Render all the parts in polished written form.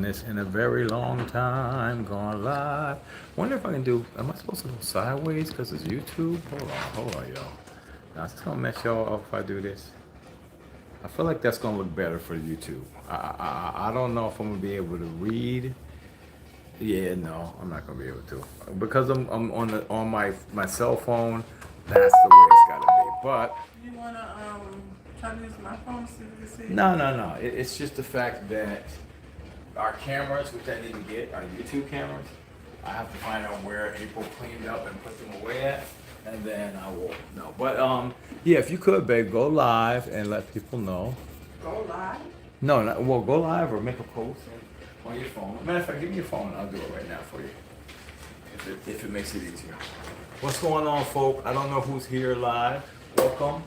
this in a very long time. Going live. Wonder if I can do. Am I supposed to go sideways because it's YouTube? Hold on, y'all. Now it's gonna mess y'all up if I do this. I feel like that's gonna look better for YouTube. I don't know if I'm gonna be able to read. Yeah, no, I'm not gonna be able to because I'm on my cell phone. That's the way it's gotta be. But You wanna try to use my phone so you can see? no. It's just the fact that our cameras, which I need to get, our YouTube cameras, I have to find out where April cleaned up and put them away at, and then I will know. But yeah, if you could, babe, go live and let people know. Go live? No, well, go live or make a post on your phone. Matter of fact, give me your phone and I'll do it right now for you. If it makes it easier. What's going on, folk? I don't know who's here live. Welcome.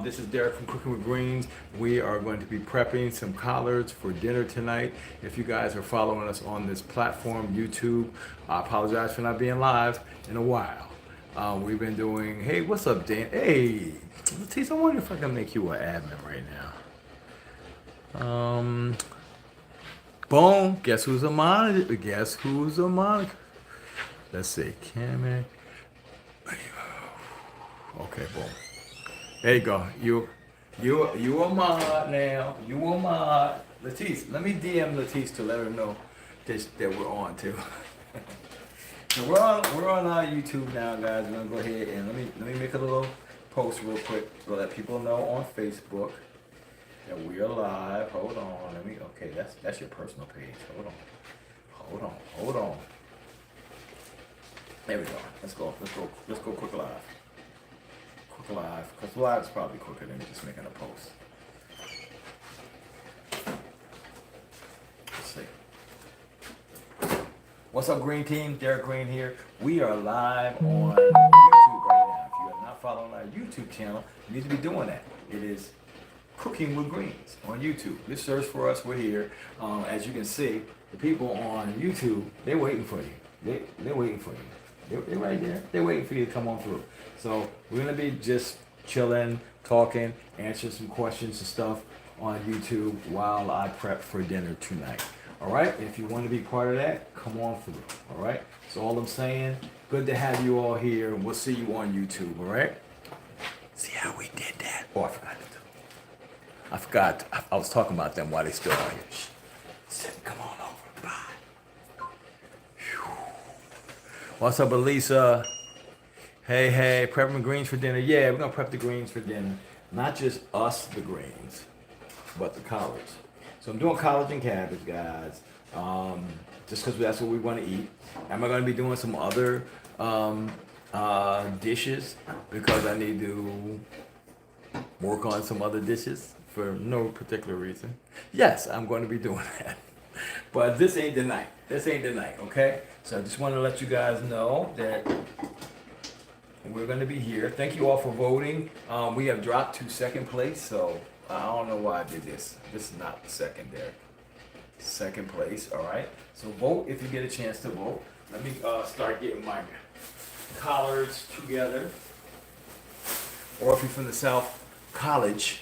This is Derek from Cooking with Greens. We are going to be prepping some collards for dinner tonight. If you guys are following us on this platform, YouTube, I apologize for not being live in a while. We've been doing, hey, what's up, Dan? Hey, Matisse, I wonder if I can make you an admin right now. Boom. Guess who's a monitor? Guess who's a monitor? Let's see. Camera. Okay, boom. There you go. You a mod now. You a mod. Latisse, let me DM Latisse to let her know that we're on too. So we're on our YouTube now, guys. We're gonna go ahead and let me make a little post real quick to let people know on Facebook that we are live. Hold on. Okay, that's your personal page. Hold on. There we go. Let's go quick live. Quick live, because live is probably quicker than just making a post. Let's see. What's up, Green Team? Derek Green here. We are live on YouTube right now. If you are not following our YouTube channel, you need to be doing that. It is Cooking with Greens on YouTube. Just search for us. We're here. As you can see, the people on YouTube, they're waiting for you. They're waiting for you. They're right there. They're waiting for you to come on through. So we're gonna be just chilling, talking, answering some questions and stuff on YouTube while I prep for dinner tonight. All right. If you want to be part of that, come on through. All right. So all I'm saying, good to have you all here, and we'll see you on YouTube. All right. See how we did that? Oh, I forgot. I was talking about them while they still on here. Shh. Come on over. Bye. Whew. What's up, Elisa? Hey, prepping greens for dinner. Yeah, we're gonna prep the greens for dinner. Not just us, the greens, but the collards. So I'm doing collards and cabbage, guys. Just because that's what we want to eat. Am I gonna be doing some other dishes because I need to work on some other dishes for no particular reason? Yes, I'm going to be doing that. But this ain't the night. Okay? So I just want to let you guys know that we're going to be here. Thank you all for voting. We have dropped to second place, so I don't know why I did this. This is not second, Derek. Second place, all right? So vote if you get a chance to vote. Let me start getting my collards together. Or if you're from the South, college.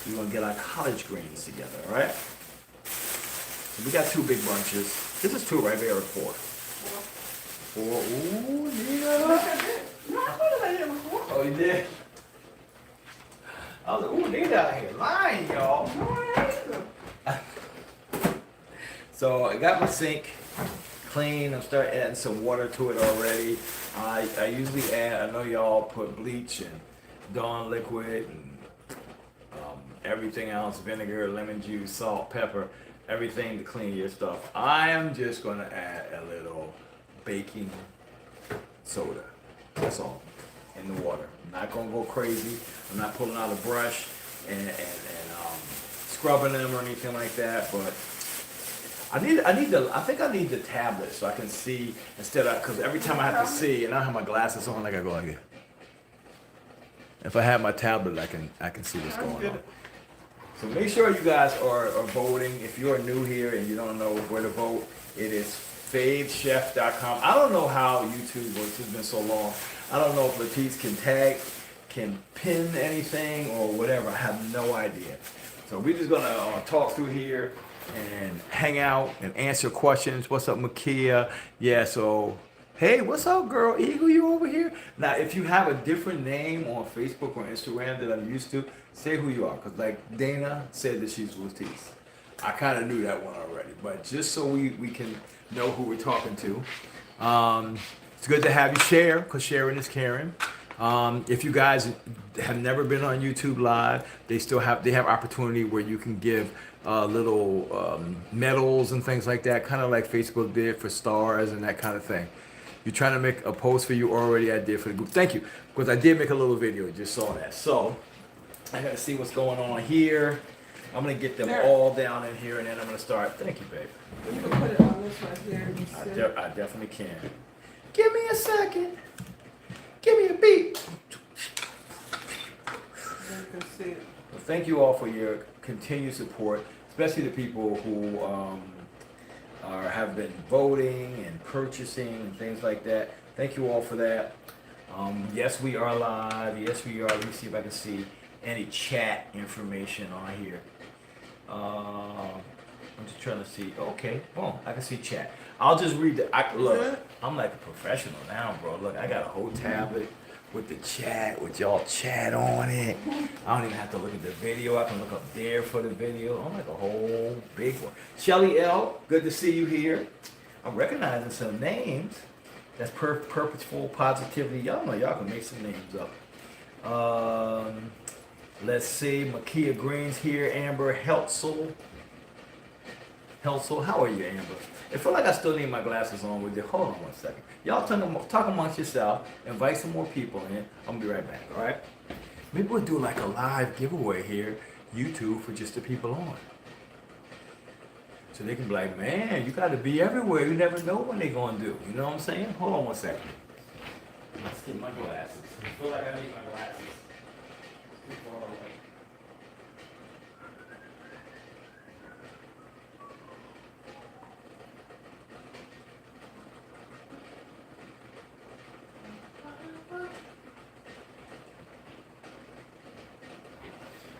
We're going to get our college greens together, all right? So we got two big bunches. This is two, right? There are four. Ooh, yeah. No, I thought I did before. Oh, you did? I was like, ooh, they out here lying, y'all. So I got my sink clean. I'm starting adding some water to it already. I usually add, I know y'all put bleach and Dawn liquid and everything else, vinegar, lemon juice, salt, pepper, everything to clean your stuff. I am just going to add a little baking soda. That's all in the water. I'm not going to go crazy. I'm not pulling out a brush and scrubbing them or anything like that, but I think I need the tablet so I can see instead of, because every time I have to see and I don't have my glasses on, like I go like this. If I have my tablet, I can see what's going on. So make sure you guys are voting. If you're new here and you don't know where to vote, it is favechef.com. I don't know how YouTube works. It's been so long. I don't know if Latisse can pin anything or whatever. I have no idea. So we're just gonna talk through here and hang out and answer questions. What's up, Makia? Yeah, so hey, what's up, girl? Eagle, you over here? Now, if you have a different name on Facebook or Instagram that I'm used to, say who you are. Because like Dana said that she's Latice. I kind of knew that one already. But just so we can know who we're talking to. It's good to have you share, because sharing is caring. If you guys have never been on YouTube Live, they have opportunity where you can give little medals and things like that, kind of like Facebook did for stars and that kind of thing. You're trying to make a post for you already, I did for the group. Thank you, because I did make a little video, just saw that. So I gotta see what's going on here. I'm gonna get them all down in here, and then I'm gonna start. Thank you, babe. You can put it on this right here. And I definitely can. Give me a second. Give me a beat. you can see it. Well, thank you all for your continued support, especially the people who have been voting and purchasing and things like that. Thank you all for that. Yes, we are live. Yes, we are. Let me see if I can see any chat information on here. I'm just trying to see. Okay, boom, I can see chat. I'll just read the. Look, I'm like a professional now, bro. Look, I got a whole tablet with the chat, with y'all chat on it. I don't even have to look at the video. I can look up there for the video. I'm like a whole big one. Shelly L, good to see you here. I'm recognizing some names. That's purposeful positivity. Y'all know y'all can make some names up. Let's see. Makia Green's here. Amber Heltzel. How are you, Amber? I feel like I still need my glasses on with you. Hold on one second. Y'all talk amongst yourself. Invite some more people in. I'm going to be right back, all right? Maybe we'll do like a live giveaway here, YouTube, for just the people on. So they can be like, man, you got to be everywhere. You never know what they're going to do. You know what I'm saying? Hold on one second. Let's get my glasses. I feel like I need my glasses. Too far away.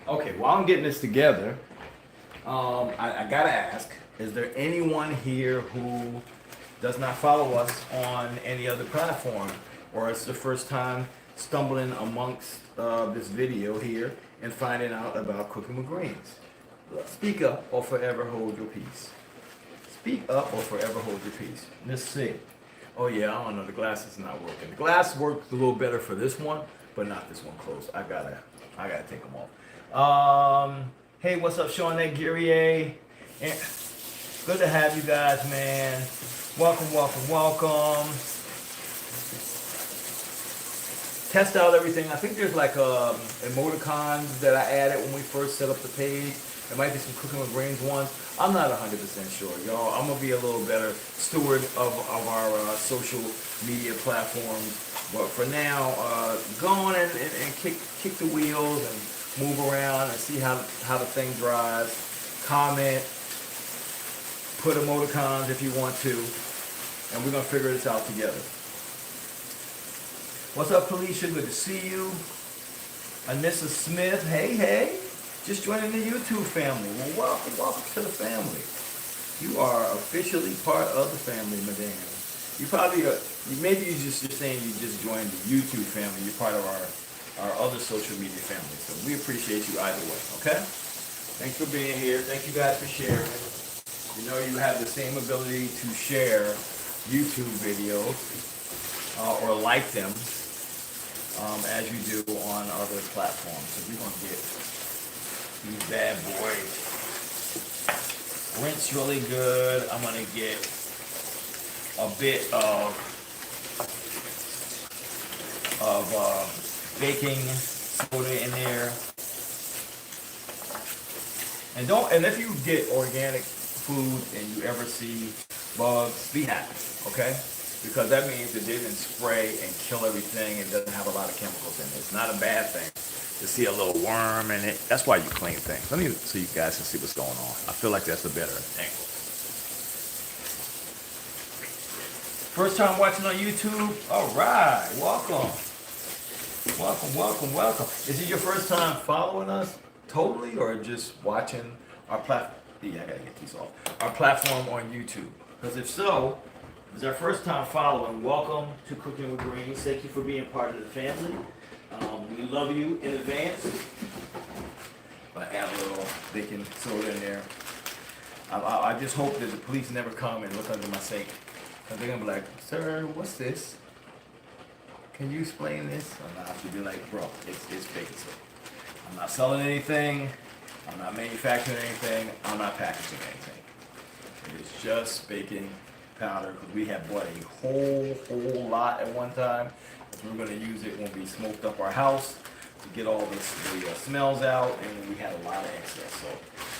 Okay, while I'm getting this together, I gotta ask, is there anyone here who does not follow us on any other platform, or it's the first time stumbling amongst this video here and finding out about Cooking with Greens? Speak up or forever hold your peace. Speak up or forever hold your peace. Let's see. Oh yeah, I don't know, the glass is not working. The glass works a little better for this one, but not this one close. I gotta take them off. Hey, what's up, Sean Guerrier? Good to have you guys, man. Welcome. Test out everything. I think there's like emoticons that I added when we first set up the page. There might be some Cooking with Greens ones. I'm not 100% sure, y'all. I'm gonna be a little better steward of our social media platforms. But for now, go on and kick the wheels and move around and see how the thing drives. Comment, put emoticons if you want to, and we're gonna figure this out together. What's up, Felicia? Good to see you. Anissa Smith, hey. Just joining the YouTube family. Well, welcome to the family. You are officially part of the family, madame. You probably maybe you're saying you just joined the YouTube family. You're part of our other social media family. So we appreciate you either way, okay? Thanks for being here. Thank you guys for sharing. You know you have the same ability to share YouTube videos or like them as you do on other platforms. So we're going to get these bad boys rinsed really good. I'm going to get a bit of baking soda in there. And if you get organic food and you ever see bugs, be happy, okay? Because that means it didn't spray and kill everything and doesn't have a lot of chemicals in it. It's not a bad thing to see a little worm in it. That's why you clean things. Let me so you guys can see what's going on. I feel like that's a better angle. First time watching on YouTube? All right, welcome. Welcome. Is it your first time following us totally or just watching our Yeah, I gotta get these off. Our platform on YouTube. Because if so, if it's our first time following, welcome to Cooking with Greens. Thank you for being part of the family. We love you in advance. I add a little baking soda in there. I just hope that the police never come and look under my sink. Because they're going to be like, sir, what's this? Can you explain this? And I have to be like, bro, it's baking soda. I'm not selling anything. I'm not manufacturing anything. I'm not packaging anything. It is just baking powder because we have bought a whole lot at one time. We're going to use it when we smoked up our house to get all the smells out, and we had a lot of excess. So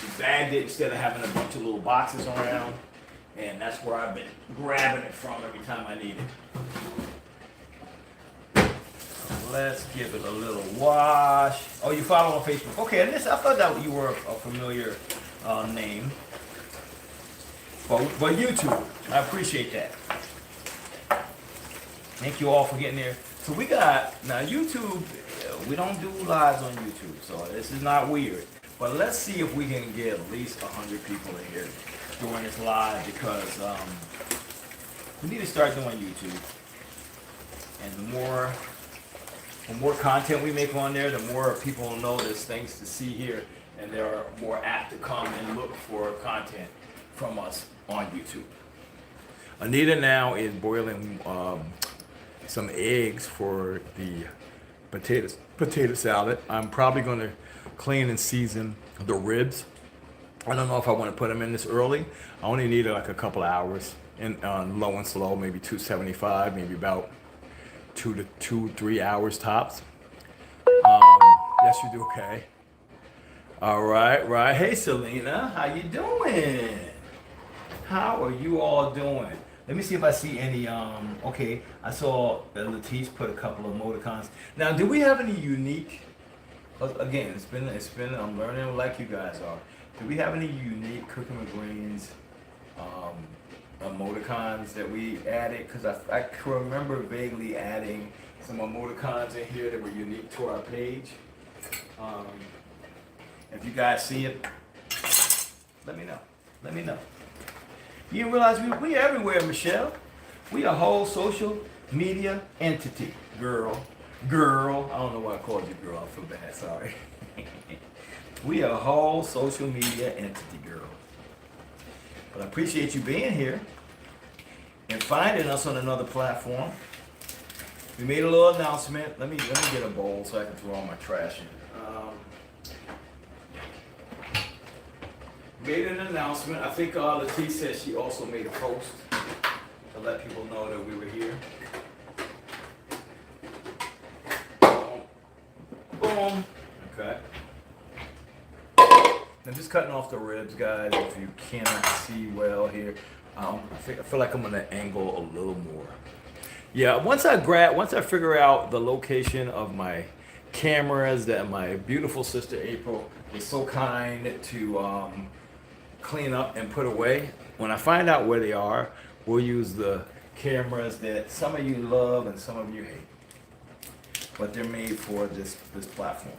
we bagged it instead of having a bunch of little boxes around, and that's where I've been grabbing it from every time I need it. Let's give it a little wash. Oh, you follow on Facebook? Okay, and this I thought that you were a familiar name, but YouTube, I appreciate that. Thank you all for getting there. So we got, now YouTube, we don't do lives on YouTube, so this is not weird. But let's see if we can get at least 100 people in here doing this live, because we need to start doing YouTube. And the more content we make on there, the more people will know there's things to see here, and they're more apt to come and look for content from us on YouTube. Anita now is boiling some eggs for the potato salad. I'm probably going to clean and season the ribs. I don't know if I want to put them in this early. I only need like a couple hours in low and slow, maybe 275, maybe about 2 to 3 hours tops. Yes, you do. Okay. All right. Hey, Selena, how you doing? How are you all doing? Let me see if I see any, okay, I saw that Latice put a couple of emoticons. Now, do we have any unique, again, it's been, I'm learning like you guys are. Do we have any unique Cooking with Greens emoticons that we added? Because I can remember vaguely adding some emoticons in here that were unique to our page. If you guys see it, let me know. You didn't realize we everywhere, Michelle. We a whole social media entity. Girl. I don't know why I called you girl. I feel bad, sorry. We a whole social media entity, girl. But I appreciate you being here and finding us on another platform. We made a little announcement. Let me get a bowl so I can throw all my trash in. Made an announcement. I think Latice said she also made a post to let people know that we were here. Boom. Okay. I'm just cutting off the ribs, guys. If you cannot see well here, I feel like I'm gonna angle a little more. Yeah. Once I figure out the location of my cameras that my beautiful sister April was so kind to clean up and put away. When I find out where they are, we'll use the cameras that some of you love and some of you hate. But they're made for this platform.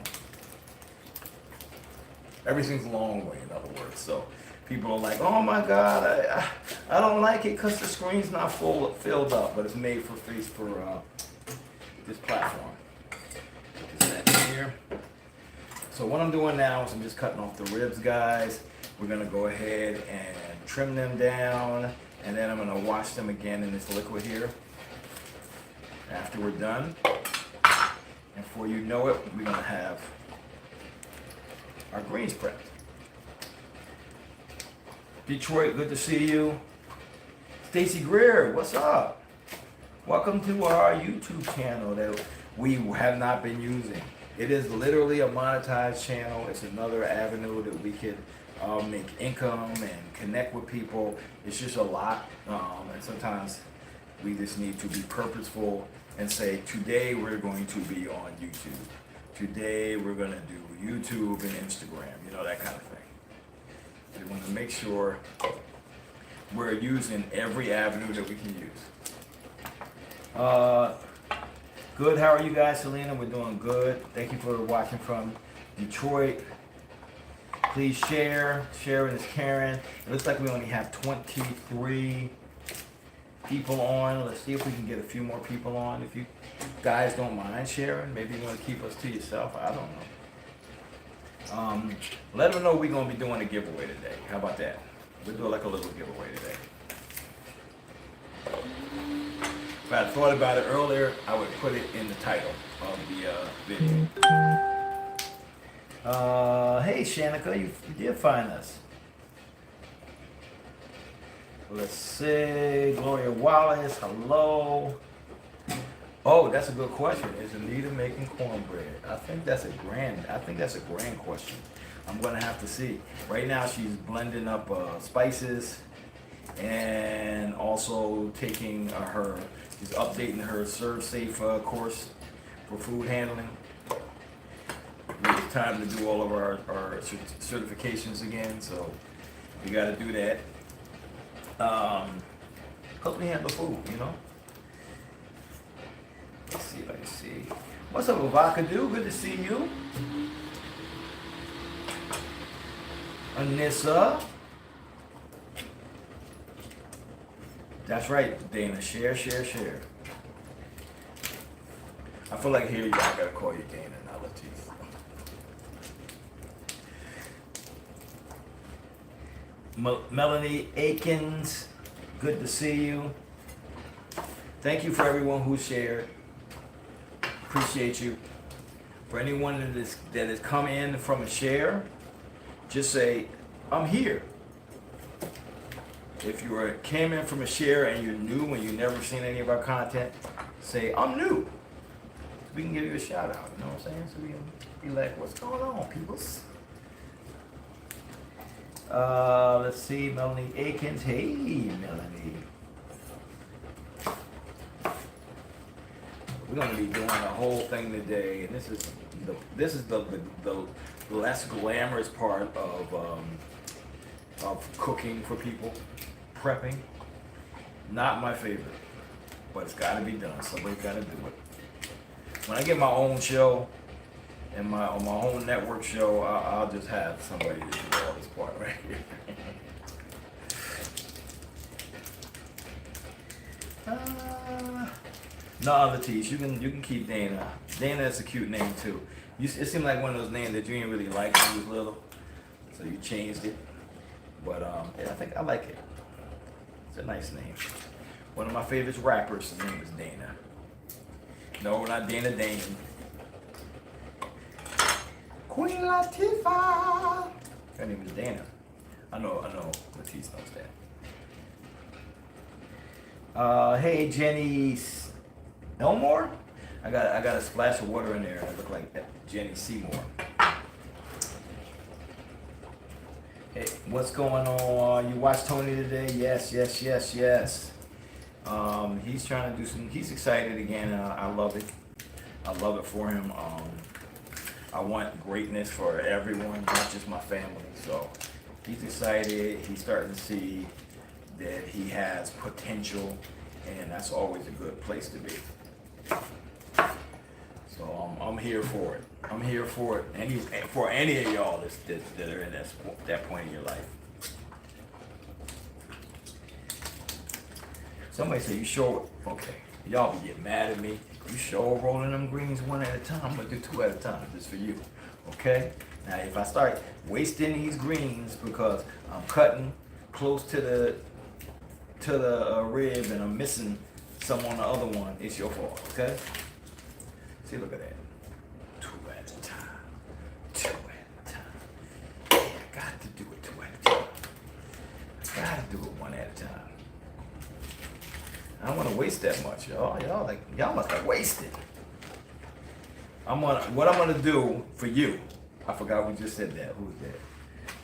Everything's a long way, in other words. So people are like, oh my God, I don't like it because the screen's not filled up, but it's made for this platform. Put this in here. So what I'm doing now is I'm just cutting off the ribs, guys. We're gonna go ahead and trim them down, and then I'm gonna wash them again in this liquid here after we're done. And before you know it, we're gonna have our greens prepped. Detroit, good to see you. Stacy Greer, what's up? Welcome to our YouTube channel that we have not been using. It is literally a monetized channel. It's another avenue that we can make income and connect with people. It's just a lot, and sometimes we just need to be purposeful and say, today we're going to be on YouTube. Today we're going to do YouTube and Instagram, that kind of thing. We want to make sure we're using every avenue that we can use. Good, how are you guys, Selena? We're doing good. Thank you for watching from Detroit. Please share. Sharing is caring. It looks like we only have 23 people on. Let's see if we can get a few more people on. If you guys don't mind sharing, maybe you want to keep us to yourself. I don't know. Let them know we're going to be doing a giveaway today. How about that? We'll do like a little giveaway today. If I had thought about it earlier, I would put it in the title of the video. Hey Shanika, you did find us. Let's see, Gloria Wallace, hello. Oh, that's a good question. Is Anita making cornbread? I think that's a grand question. I'm gonna have to see. Right now she's blending up spices and also taking she's updating her Serve Safe course for food handling. It's time to do all of our certifications again, so we got to do that. Because we handle food, you know. Let's see. What's up, Avocado? Good to see you. Anissa. That's right, Dana. Share. I feel like here I gotta call you Dana, not Latif. Melanie Akins, good to see you. Thank you for everyone who shared. Appreciate you. For anyone that has come in from a share, just say, I'm here. If you came in from a share and you're new and you've never seen any of our content, say, I'm new. So we can give you a shout out, you know what I'm saying? So we can be like, what's going on, peoples? Let's see, Melanie Akins. Hey, Melanie. We're going to be doing a whole thing today, and this is the less glamorous part of cooking for people, prepping. Not my favorite, but it's got to be done. Somebody's got to do it. When I get my own show and my own network show, I'll just have somebody to do all this part right here. No other T's. You can keep Dana. Dana is a cute name too. It seemed like one of those names that you didn't really like when you was little, so you changed it. But yeah, I think I like it. It's a nice name. One of my favorite rappers, his name is Dana. No, not Dana Dane. Queen Latifah. Her name is Dana. I know. Latifah knows that. Hey, Jenny Elmore. I got a splash of water in there. I look like Jenny Seymour. Hey, what's going on? You watched Tony today? Yes. He's trying to do some. He's excited again. I love it. I love it for him. I want greatness for everyone, not just my family. So he's excited. He's starting to see that he has potential, and that's always a good place to be. So I'm here for it. I'm here for it. And for any of y'all that are in that point in your life. Somebody say, you sure? Okay. Y'all be getting mad at me. You sure rolling them greens one at a time? I'm going to do two at a time just for you. Okay? Now, if I start wasting these greens because I'm cutting close to the rib and I'm missing some on the other one, it's your fault. Okay? See, look at that. Two at a time. Yeah, I got to do it two at a time. I got to do it one at a time. I don't want to waste that much, y'all. Y'all must have wasted. What I'm gonna do for you. I forgot we just said that. Who's that?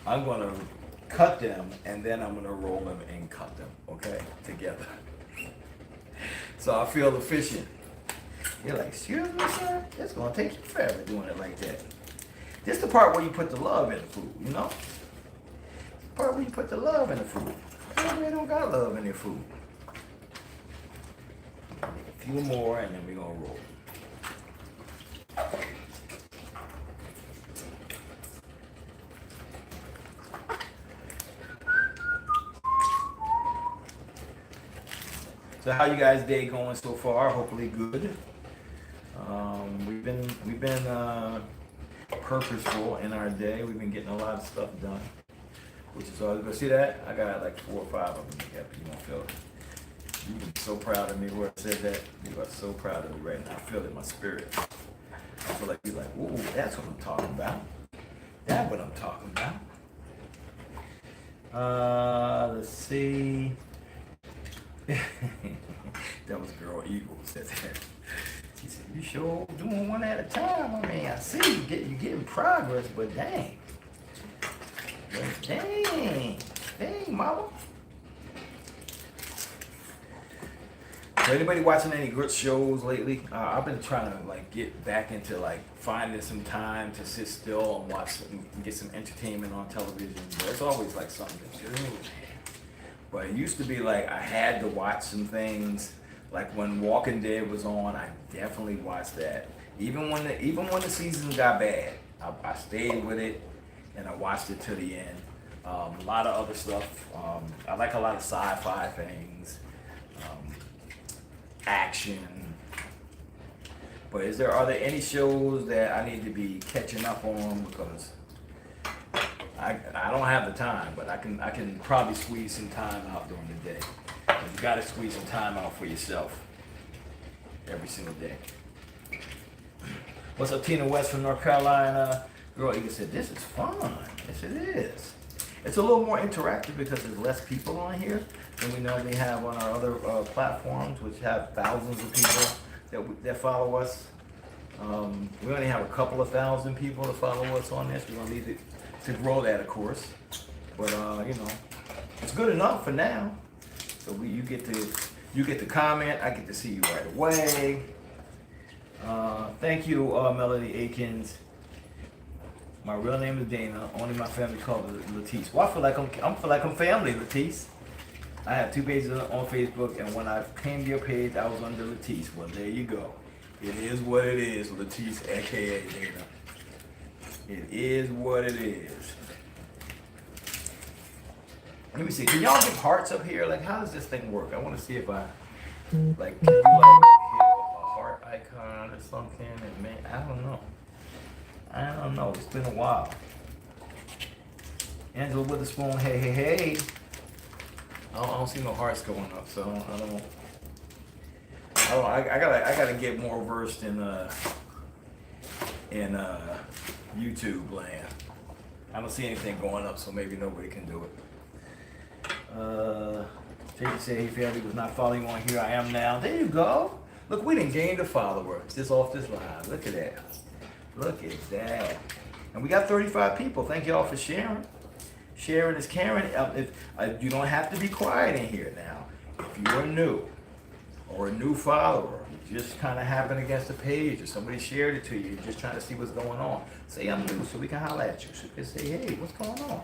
I'm gonna cut them and then I'm gonna roll them and cut them. Okay, together. So I feel efficient. You're like, excuse me, sir? It's gonna take you forever doing it like that. This is the part where you put the love in the food, you know? The part where you put the love in the food. Everybody don't got love in their food. A few more and then we're gonna roll. So how you guys' day going so far? Hopefully good. We've been purposeful in our day. We've been getting a lot of stuff done, which is always good. See that? I got like 4 or 5 of them together. You won't feel it. You can be so proud of me where I said that. You are so proud of me right now. I feel it in my spirit. I feel like you're like, ooh, that's what I'm talking about. That's what I'm talking about. Let's see. That was Girl Eagle said that. She said, you sure doing one at a time? I mean, I see you getting progress, but dang. But dang, mama. So anybody watching any good shows lately? I've been trying to like get back into like finding some time to sit still and watch and get some entertainment on television. But it's always like something to do. But it used to be like I had to watch some things. Like when Walking Dead was on, I definitely watched that. Even when the season got bad, I stayed with it and I watched it to the end. A lot of other stuff. I like a lot of sci-fi things, action. But are there any shows that I need to be catching up on because I don't have the time, but I can probably squeeze some time out during the day. You got to squeeze some time out for yourself every single day. What's up, Tina West from North Carolina? Girl Eagle said, this is fun. Yes, it is. It's a little more interactive because there's less people on here than we normally have on our other platforms, which have thousands of people that follow us. We only have a couple of thousand people to follow us on this. We're going to need to grow that, of course. But, it's good enough for now. So you get to comment. I get to see you right away. Thank you, Melody Akins. My real name is Dana. Only my family calls me Latisse. Well, I feel like I'm family, Latisse. I have 2 pages on Facebook, and when I came to your page, I was under Latisse. Well, there you go. It is what it is, Latisse, aka Dana. It is what it is. Let me see. Can y'all give hearts up here? Like, how does this thing work? I want to see if I, like, can you, like, hit a heart icon or something? And man, I don't know. It's been a while. Angela Witherspoon, hey. I don't see no hearts going up, so I gotta get more versed in YouTube land. I don't see anything going up, so maybe nobody can do it. Tracy said, hey family, was not following you on here. I am now. There you go. Look, we didn't gain a follower just off this line. Look at that. Look at that. And we got 35 people. Thank y'all for sharing. Sharing is caring. You don't have to be quiet in here now. If you're new or a new follower, you just kind of happened against the page or somebody shared it to you, you're just trying to see what's going on. Say I'm new so we can holler at you. So you can say, hey, what's going on?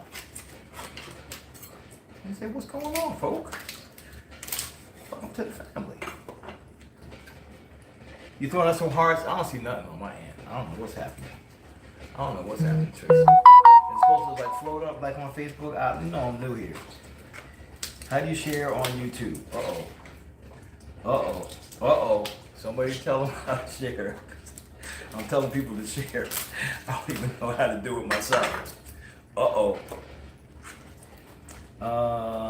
And say, what's going on, folk? Welcome to the family. You throwing us some hearts? I don't see nothing on my end. I don't know what's happening. Tracy. It's supposed to like float up like on Facebook. You know I'm new here. How do you share on YouTube? Somebody tell them how to share. I'm telling people to share. I don't even know how to do it myself.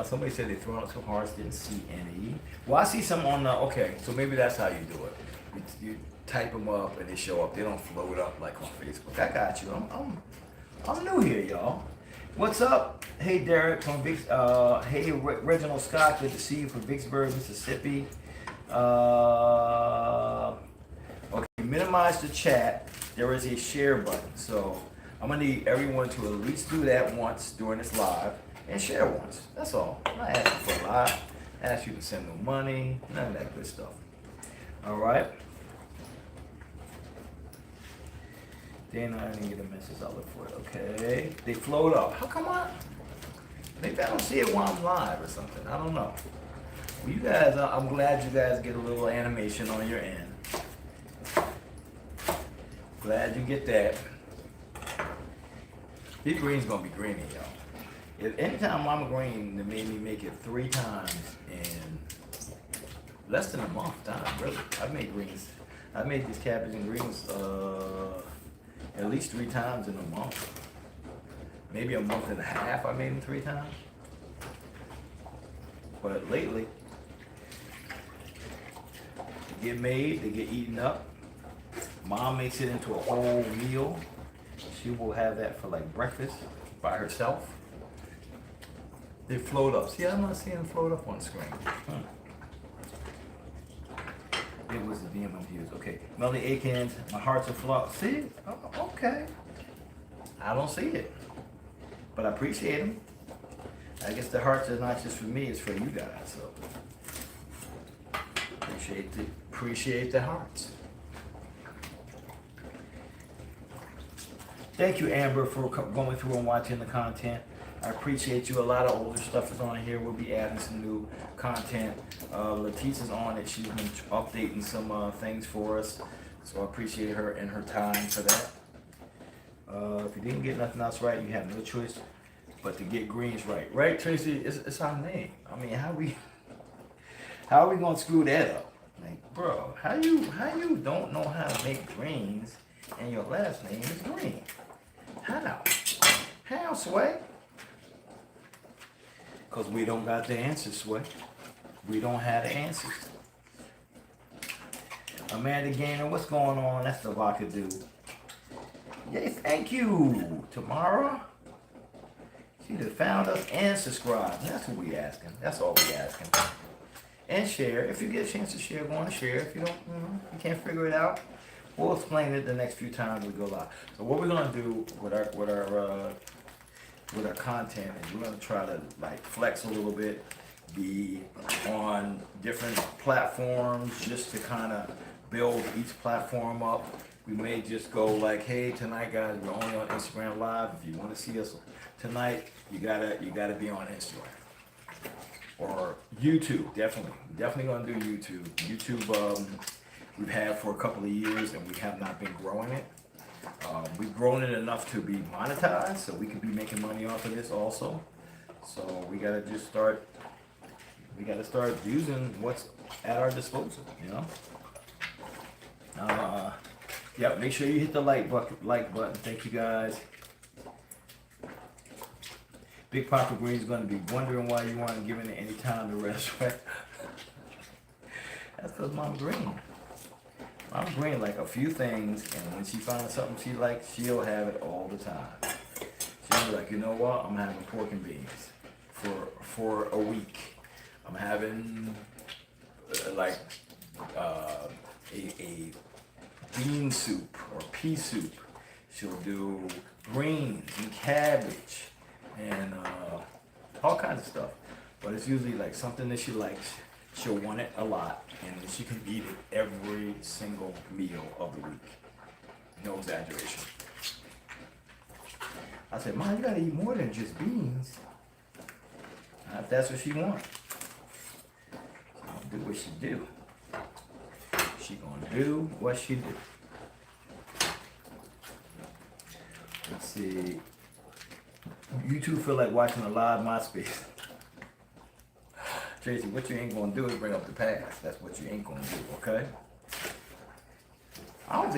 Somebody said they threw out some hearts, didn't see any. Well, I see some on the, okay, so maybe that's how you do it. You type them up and they show up. They don't float up like on Facebook. I got you. I'm new here, y'all. What's up? Hey, Derek from hey, Reginald Scott. Good to see you from Vicksburg, Mississippi. Okay, minimize the chat. There is a share button. So I'm going to need everyone to at least do that once during this live and share once. That's all. I'm not asking for a lot. I ask you to send no money. None of that good stuff. All right. Then I didn't get a message. I'll look for it. Okay. They float up. How come maybe I don't see it while I'm live or something. I don't know. Well, you guys, I'm glad you guys get a little animation on your end. Glad you get that. Big green's gonna be greening, y'all. If anytime Mama Green made me make it 3 times in less than a month time, really. I've made greens. I've made these cabbage and greens at least 3 times in a month. Maybe a month and a half I made them 3 times. But lately, they get made, they get eaten up. Mom makes it into a whole meal. She will have that for like breakfast by herself. They float up. See, I'm not seeing them float up on screen. It was the DM views. Okay. Melanie Aikens, my heart's a flop. See? Oh, okay. I don't see it. But I appreciate them. I guess the hearts are not just for me, it's for you guys. So appreciate the hearts. Thank you, Amber, for going through and watching the content. I appreciate you. A lot of older stuff is on here. We'll be adding some new content. Letitia's on it. She's been updating some things for us. So I appreciate her and her time for that. If you didn't get nothing else right, you have no choice but to get greens right. Right, Tracy? It's our name. I mean, how are we gonna screw that up? Like, bro, how you don't know how to make greens and your last name is Green? How, Sway? Because we don't got the answers, Sway. We don't have the answers. Amanda Gainer, what's going on? That's the vodka dude. Yay, thank you. Tomorrow, she just found us and subscribed. That's what we asking. That's all we asking. And share. If you get a chance to share, go on and share. If you don't, you can't figure it out, we'll explain it the next few times we go live. So what we're gonna do with our content is we're gonna try to like flex a little bit, be on different platforms just to kind of build each platform up. We may just go like, hey, tonight guys, we're only on Instagram Live. If you want to see us tonight, you gotta be on Instagram or YouTube. Definitely gonna do YouTube. YouTube we've had for a couple of years and we have not been growing it. We've grown it enough to be monetized, so we can be making money off of this also. So we gotta just start. We gotta start using what's at our disposal, you know. Yep. Make sure you hit the like button. Thank you guys. Big Papa Green's gonna be wondering why you aren't giving it any time to rest. Right? That's because Mom Green. Mom Green like a few things, and when she finds something she likes, she'll have it all the time. She'll be like, you know what? I'm having pork and beans for a week. I'm having a bean soup or pea soup. She'll do greens and cabbage and all kinds of stuff. But it's usually like something that she likes. She'll want it a lot, and she can eat it every single meal of the week. No exaggeration. I said, Mom, you gotta eat more than just beans. If that's what she wants. She's gonna do what she do. She gonna do what she do. Let's see. You two feel like watching a live MySpace. Tracy, what you ain't gonna do is bring up the past. That's what you ain't gonna do, okay? I don't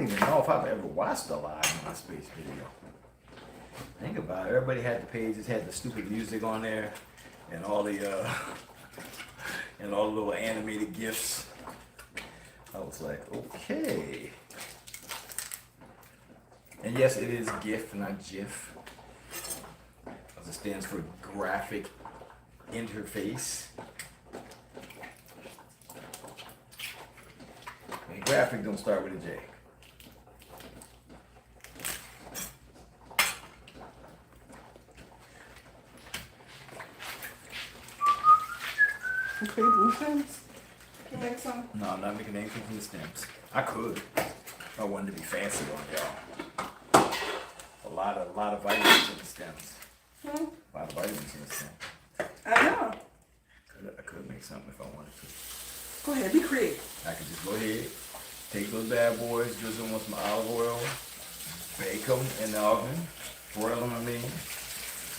even know if I've ever watched a live MySpace video. Think about it. Everybody had the pages, had the stupid music on there, and all the little animated GIFs. I was like, okay. And yes, it is GIF, not GIF. It stands for graphic interface. And graphic don't start with a J. Okay, blue stems. Can you make some? No, I'm not making anything from the stems. I could. I wanted to be fancy on y'all. A lot of vitamins in the stems. A lot of vitamins in the stems. I know. I could make something if I wanted to. Go ahead, be creative. I could just go ahead, take those bad boys, drizzle them with some olive oil, bake them in the oven, broil them,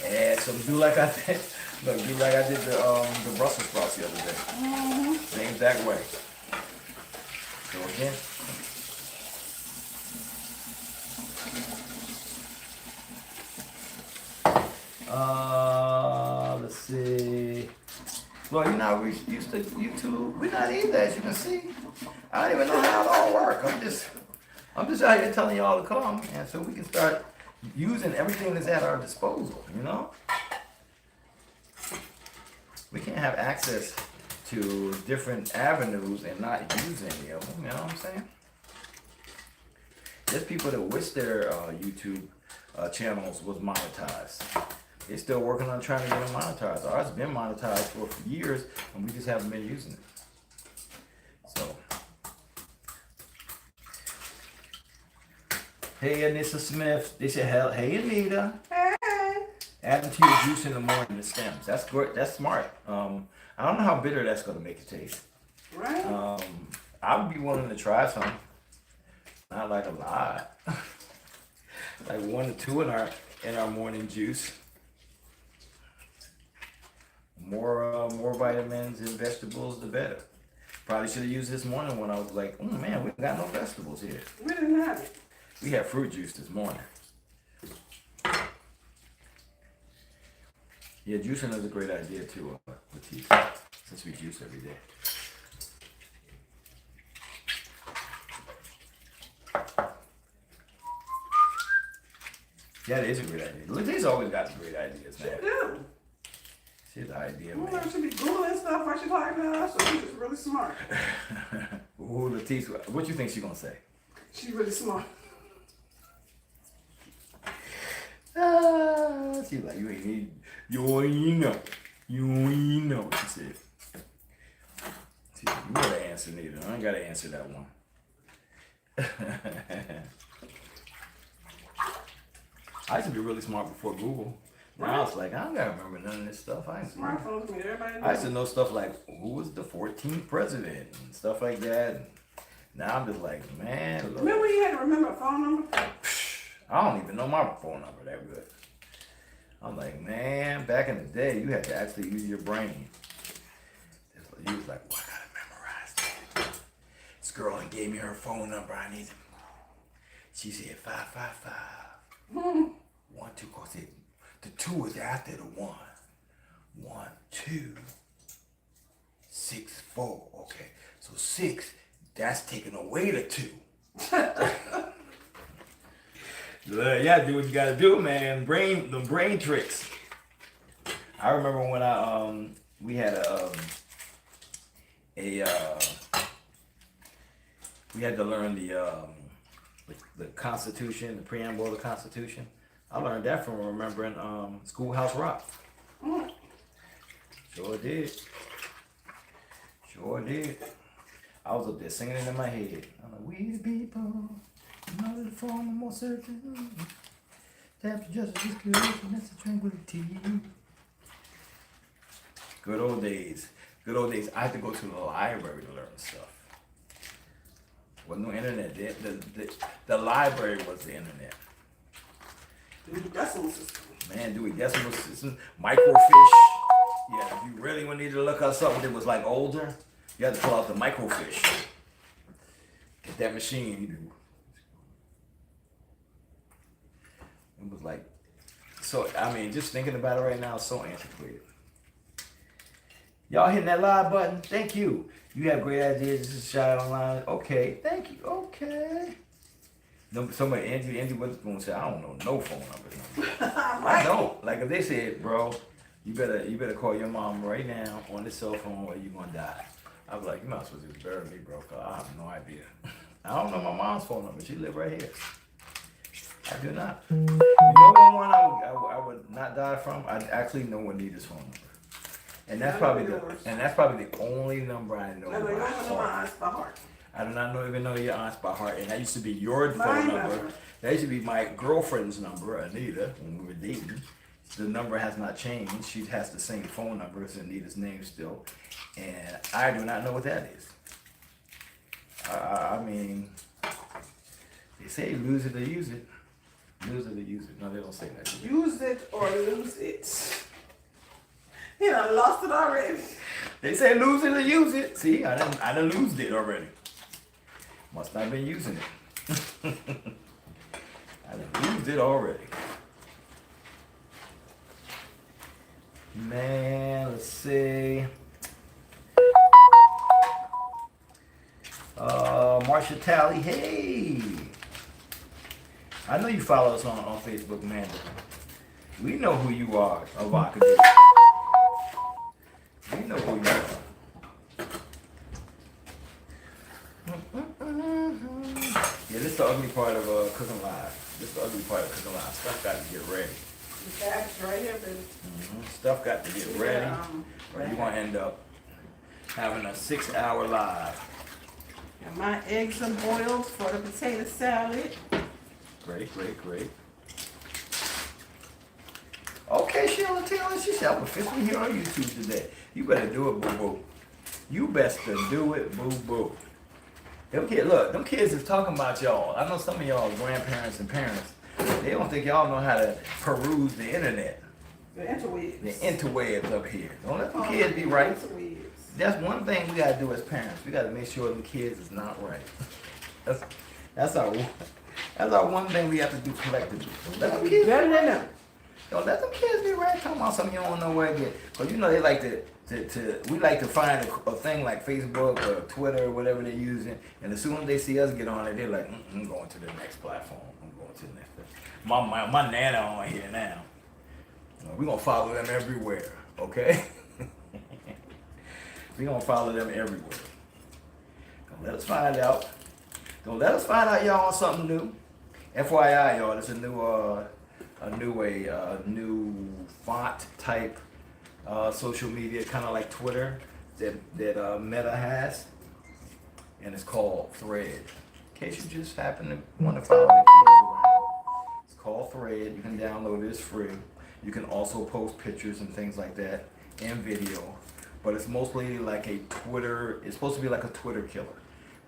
add some, do like I Look, do like I did the Brussels sprouts the other day. Same exact way. So again. Let's see. Well, you're not used to YouTube. We're not either, as you can see. I don't even know how it all works. I'm just out here telling y'all to come, and so we can start using everything that's at our disposal. You know, we can't have access to different avenues and not use any of them. You know what I'm saying? There's people that wish their YouTube channels was monetized. They're still working on trying to get them monetized. Ours has been monetized for years, and we just haven't been using it. So, hey, Anissa Smith. They said, hey, Anita. Hey. Adding to your juice in the morning, the stems. That's great. That's smart. I don't know how bitter that's going to make it taste. Right. I would be willing to try some. Not like a lot. Like 1 or 2 in our morning juice. More vitamins and vegetables, the better. Probably should have used this morning when I was like, oh man, we got no vegetables here. We didn't have it. We had fruit juice this morning. Yeah, juicing is a great idea too, with teeth, since we juice every day. Yeah, it is a great idea. Lydia's always got great ideas, man. She do. She's the idea, Well, man. she be Googling stuff while she talking to us, so she's just really smart. Ooh, Latifah, what you think she's gonna say? She's really smart. She's like, you ain't know. You ain't know what she said. She's like, you gotta answer neither. I ain't gotta answer that one. I used to be really smart before Google. Now it's like, I don't gotta remember none of this stuff. Smartphones mean everybody knows. I used to know stuff like who was the 14th president and stuff like that. And now I'm just like, man, look. Remember when you had to remember a phone number? I don't even know my phone number that good. I'm like, man, back in the day, you had to actually use your brain. You was like, well, I gotta memorize that. This girl and gave me her phone number. I need it. She said 555. 1 2. Cause the 2 is after the 1. 1 2 6 4. Okay, so 6. That's taking away the 2. Yeah, do what you gotta do, man. The brain tricks. I remember when we had we had to learn the Constitution, the preamble of the Constitution. I learned that from remembering Schoolhouse Rock. Sure did. Sure did. I was up there singing it in my head. I'm like, we the people. Not to form a more certain. That's justice is good, and that's the tranquility. Good old days. Good old days. I had to go to the library to learn stuff. Wasn't no internet. The library was the internet. Dewey Decimal System. Man, Dewey Decimal System. Microfiche. Yeah, if you really need to look up something that was like older, you had to pull out the microfiche. Get that machine. It was like, so, I mean, just thinking about it right now, it's so antiquated. Y'all hitting that live button? Thank you. You have great ideas. This is Shy Online. Okay, thank you. Okay. Somebody, Angie Witherspoon said, I don't know no phone numbers. I don't. Like if they said, bro, you better call your mom right now on the cell phone or you're gonna die. I was like, you might as well just bury me, bro, because I have no idea. I don't know my mom's phone number. She live right here. I do not. You know one I would not die from? I actually know Juanita's phone number. And that's probably the only number I know by heart. I do not even know your aunt's by heart. And that used to be your phone number. That used to be my girlfriend's number, Anita, when we were dating. The number has not changed. She has the same phone number as Anita's name still. And I do not know what that is. I mean, they say lose it or use it. Lose it or use it. No, they don't say that. Use it or lose it. He done lost it already. They say lose it or use it. See, I done losed it already. Must not have been using it. I done used it already. Man, let's see. Marcia Talley, hey. I know you follow us on Facebook, man. We know who you are, Avocado. We know who you are. Yeah, this is the ugly part of cooking live. This is the ugly part of cooking live. Stuff got to get ready. The bag's right here, baby. Stuff got to get ready, or you're gonna end up having a 6-hour live. And my eggs are boiled for the potato salad. Great, great, great. Okay, Sheila Taylor, she said, I'm officially here on YouTube today. You better do it, boo-boo. You best to do it, boo-boo. Them kids, look, them kids is talking about y'all. I know some of y'all grandparents and parents, they don't think y'all know how to peruse the internet. The interwebs. The interwebs up here. Don't let them kids be right. Interwebs. That's one thing we gotta do as parents. We gotta make sure them kids is not right. That's our one thing we have to do collectively. Don't let them kids be Better than right. them. Don't let them kids be right. Talking about something you don't know where to get. Cause you know they like we like to find a thing like Facebook or Twitter or whatever they're using, and as soon as they see us get on it, they're like, I'm going to the next platform. I'm going to the next platform. My nana on here now. We're gonna follow them everywhere, okay? We're gonna follow them everywhere. Don't let us find out. Don't let us find out y'all on something new. FYI, y'all, there's a new font type social media, kind of like Twitter, that Meta has, and it's called Thread. In case you just happen to want to follow the kids around, it's called Thread. You can download it; it's free. You can also post pictures and things like that and video, but it's mostly like a Twitter. It's supposed to be like a Twitter killer.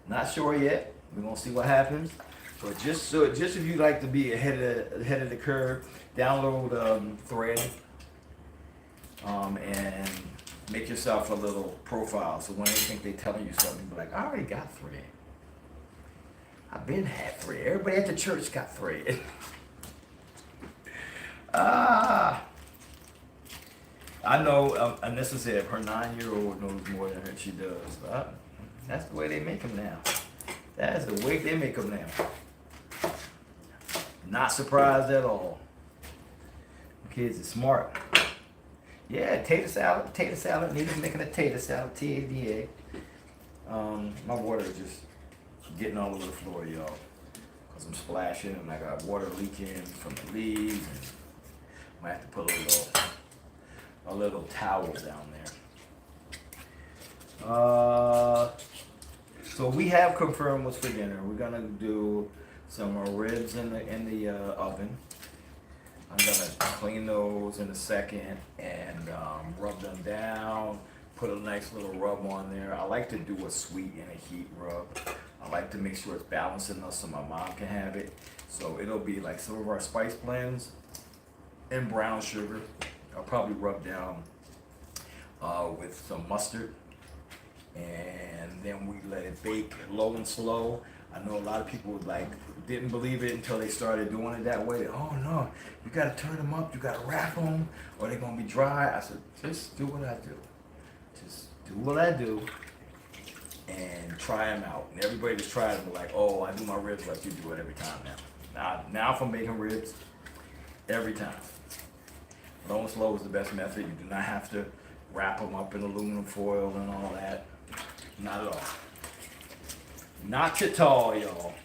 Not sure yet. We're gonna see what happens. But just if you like to be ahead of the curve, download Thread and make yourself a little profile. So when they think they're telling you something, be like, I already got Thread. I've been had Thread. Everybody at the church got Thread. I know, and this is it. Her 9-year-old knows more than her she does. That's the way they make them now. That's the way they make them now. Not surprised at all. Kids are smart. Yeah, tater salad. Nita's making a tater salad, TADA. My water is just getting all over the floor, y'all. Cause I'm splashing and I got water leaking from the leaves. And I might have to put a little towel down there. So we have confirmed what's for dinner. We're gonna do some ribs in the oven. I'm gonna clean those in a second and rub them down. Put a nice little rub on there. I like to do a sweet and a heat rub. I like to make sure it's balanced enough so my mom can have it. So it'll be like some of our spice blends and brown sugar. I'll probably rub down with some mustard. And then we let it bake low and slow. I know a lot of people didn't believe it until they started doing it that way. Oh no, you gotta turn them up, you gotta wrap them, or they're gonna be dry. I said, just do what I do. Just do what I do and try them out. And everybody that's tried them like, oh, I do my ribs like you do it every time now. Now if I'm making ribs, every time. Low and slow is the best method. You do not have to wrap them up in aluminum foil and all that. Not at all. Not at all, y'all.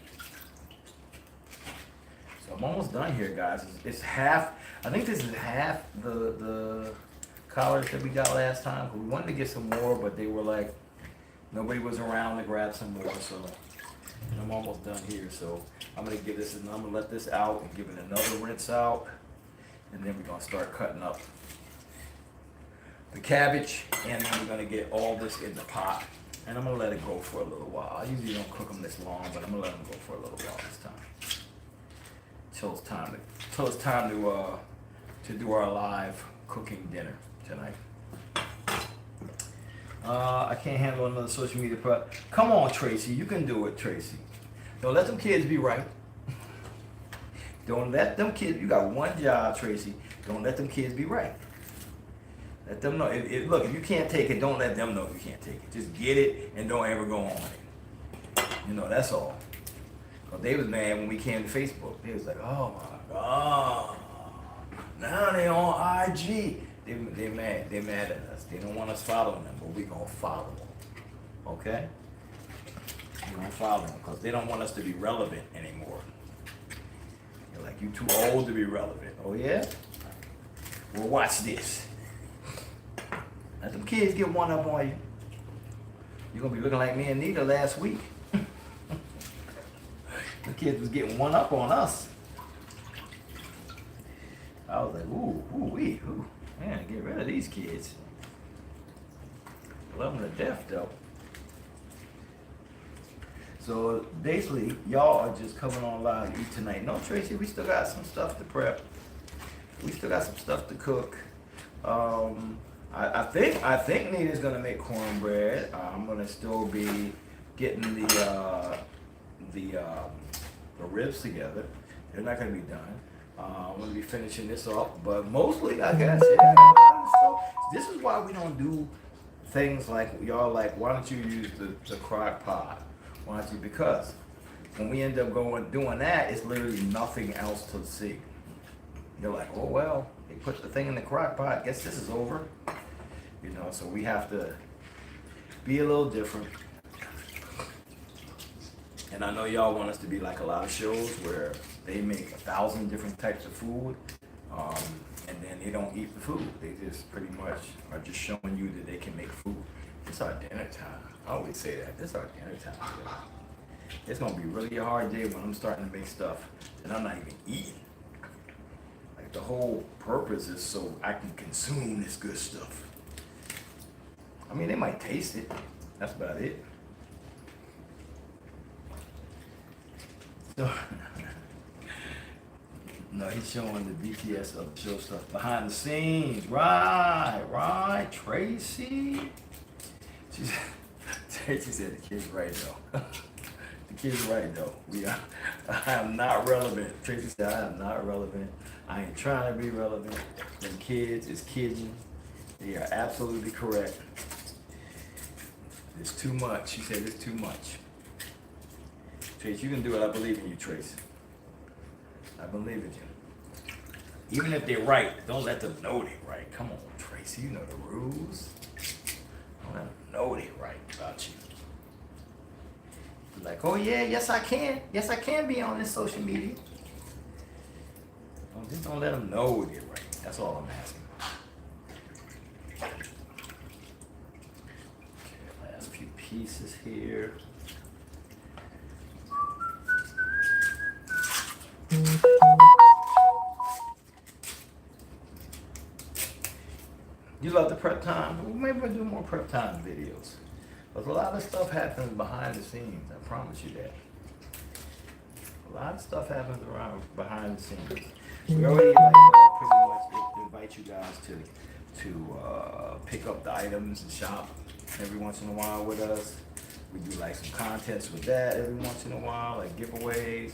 So I'm almost done here, guys. It's half. I think this is half the collards that we got last time. We wanted to get some more, but they were like, nobody was around to grab some more. So I'm almost done here. So I'm gonna give this, and I'm gonna let this out and give it another rinse out, and then we're gonna start cutting up the cabbage, and then we're gonna get all this in the pot. And I'm gonna let it go for a little while. I usually don't cook them this long, but I'm gonna let them go for a little while this time. Till it's time to do our live cooking dinner tonight. I can't handle another social media prep. Come on, Tracy. You can do it, Tracy. Don't let them kids be right. Don't let them kids, you got one job, Tracy. Don't let them kids be right. Let them know. Look, if you can't take it, don't let them know you can't take it. Just get it and don't ever go on it. You know, that's all. Because they was mad when we came to Facebook. They was like, oh my God. Now they on IG. They mad. They mad at us. They don't want us following them, but we gonna follow them. Okay? We gonna follow them because they don't want us to be relevant anymore. They're like, you too old to be relevant. Oh yeah? Well, watch this. Let them kids get one up on you. You're gonna be looking like me and Nita last week. The kids was getting one up on us. I was like, ooh, man, get rid of these kids. Love them to death, though. So basically, y'all are just coming on live to eat tonight. No, Tracy, we still got some stuff to prep. We still got some stuff to cook. I think Nita's gonna make cornbread. I'm gonna still be getting the ribs together. They're not gonna be done. I'm gonna be finishing this off, but mostly, I guess, yeah. So this is why we don't do things like y'all like. Why don't you use the crock pot? Why don't you? Because when we end up doing that, it's literally nothing else to see. You're like, oh well, they put the thing in the crock pot. Guess this is over. You know, so we have to be a little different. And I know y'all want us to be like a lot of shows where they make 1,000 different types of food, and then they don't eat the food. They just pretty much are just showing you that they can make food. It's our dinner time. I always say that. This is our dinner time. It's gonna be really a hard day when I'm starting to make stuff that I'm not even eating. Like the whole purpose is so I can consume this good stuff. I mean, they might taste it. That's about it. So, no, he's showing the BTS of the show stuff behind the scenes. Right, Tracy. Tracy said the kid's right though. The kid's right though. I am not relevant. Tracy said I am not relevant. I ain't trying to be relevant. Them kids is kidding. They are absolutely correct. It's too much. She said it's too much. Trace, you can do it. I believe in you, Trace. I believe in you. Even if they're right, don't let them know they're right. Come on, Tracy, you know the rules. Don't let them know they're right about you. You're like, oh yeah, yes I can. Yes I can be on this social media. Just don't let them know they're right. That's all I'm asking. Okay, last few pieces here. You love the prep time? Well, maybe we'll do more prep time videos. But a lot of stuff happens behind the scenes. I promise you that. A lot of stuff happens around behind the scenes. We already pretty much invite you guys to pick up the items and shop every once in a while with us. We do like some contests with that every once in a while, like giveaways.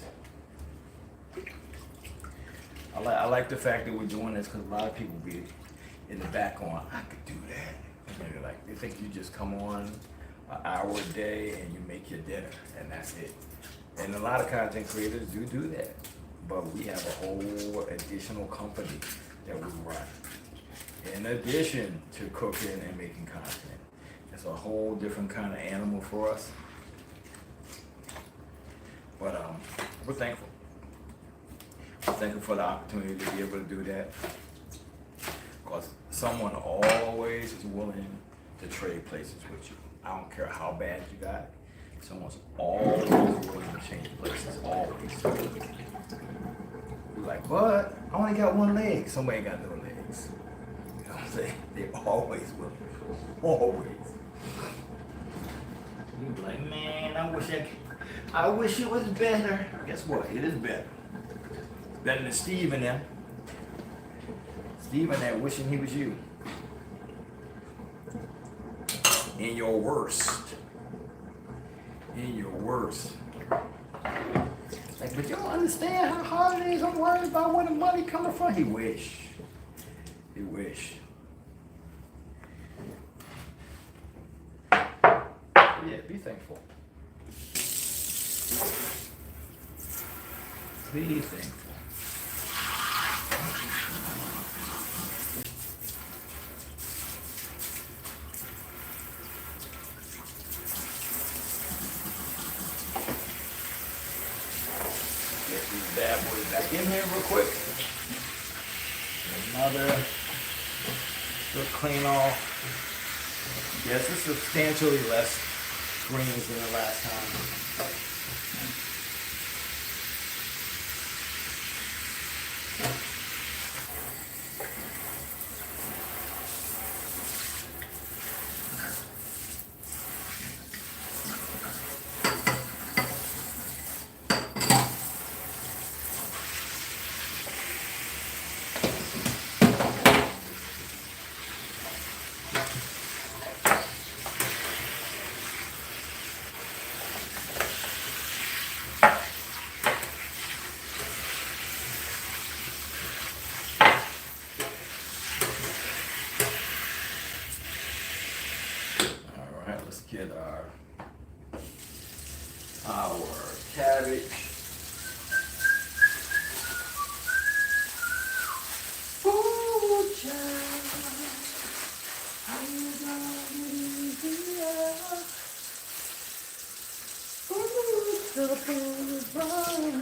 I like the fact that we're doing this because a lot of people be in the back going, I could do that. And they're like, they think you just come on an hour a day and you make your dinner and that's it. And a lot of content creators do that. But we have a whole additional company that we run. In addition to cooking and making content. It's a whole different kind of animal for us. But we're thankful. We're thankful for the opportunity to be able to do that. Because someone always is willing to trade places with you. I don't care how bad you got it. Someone's always willing to change places, always. You're like, what? I only got one leg. Somebody ain't got no legs. You know what I'm saying? They always will. Always. You're like, man, I wish it was better. Guess what? It is better. It's better than Steve and them. Steve and that wishing he was you. in your worst. In your worst. Like, but you don't understand how hard it is. I'm worried about where the money coming from. He wish. He wish. Yeah, be thankful. Be thankful. Get these bad boys back in here real quick. Another little clean off. Yes, it's substantially less greens than the last time. Get our cabbage. Ooh, child, how you gonna get easier? Ooh, the food is burning.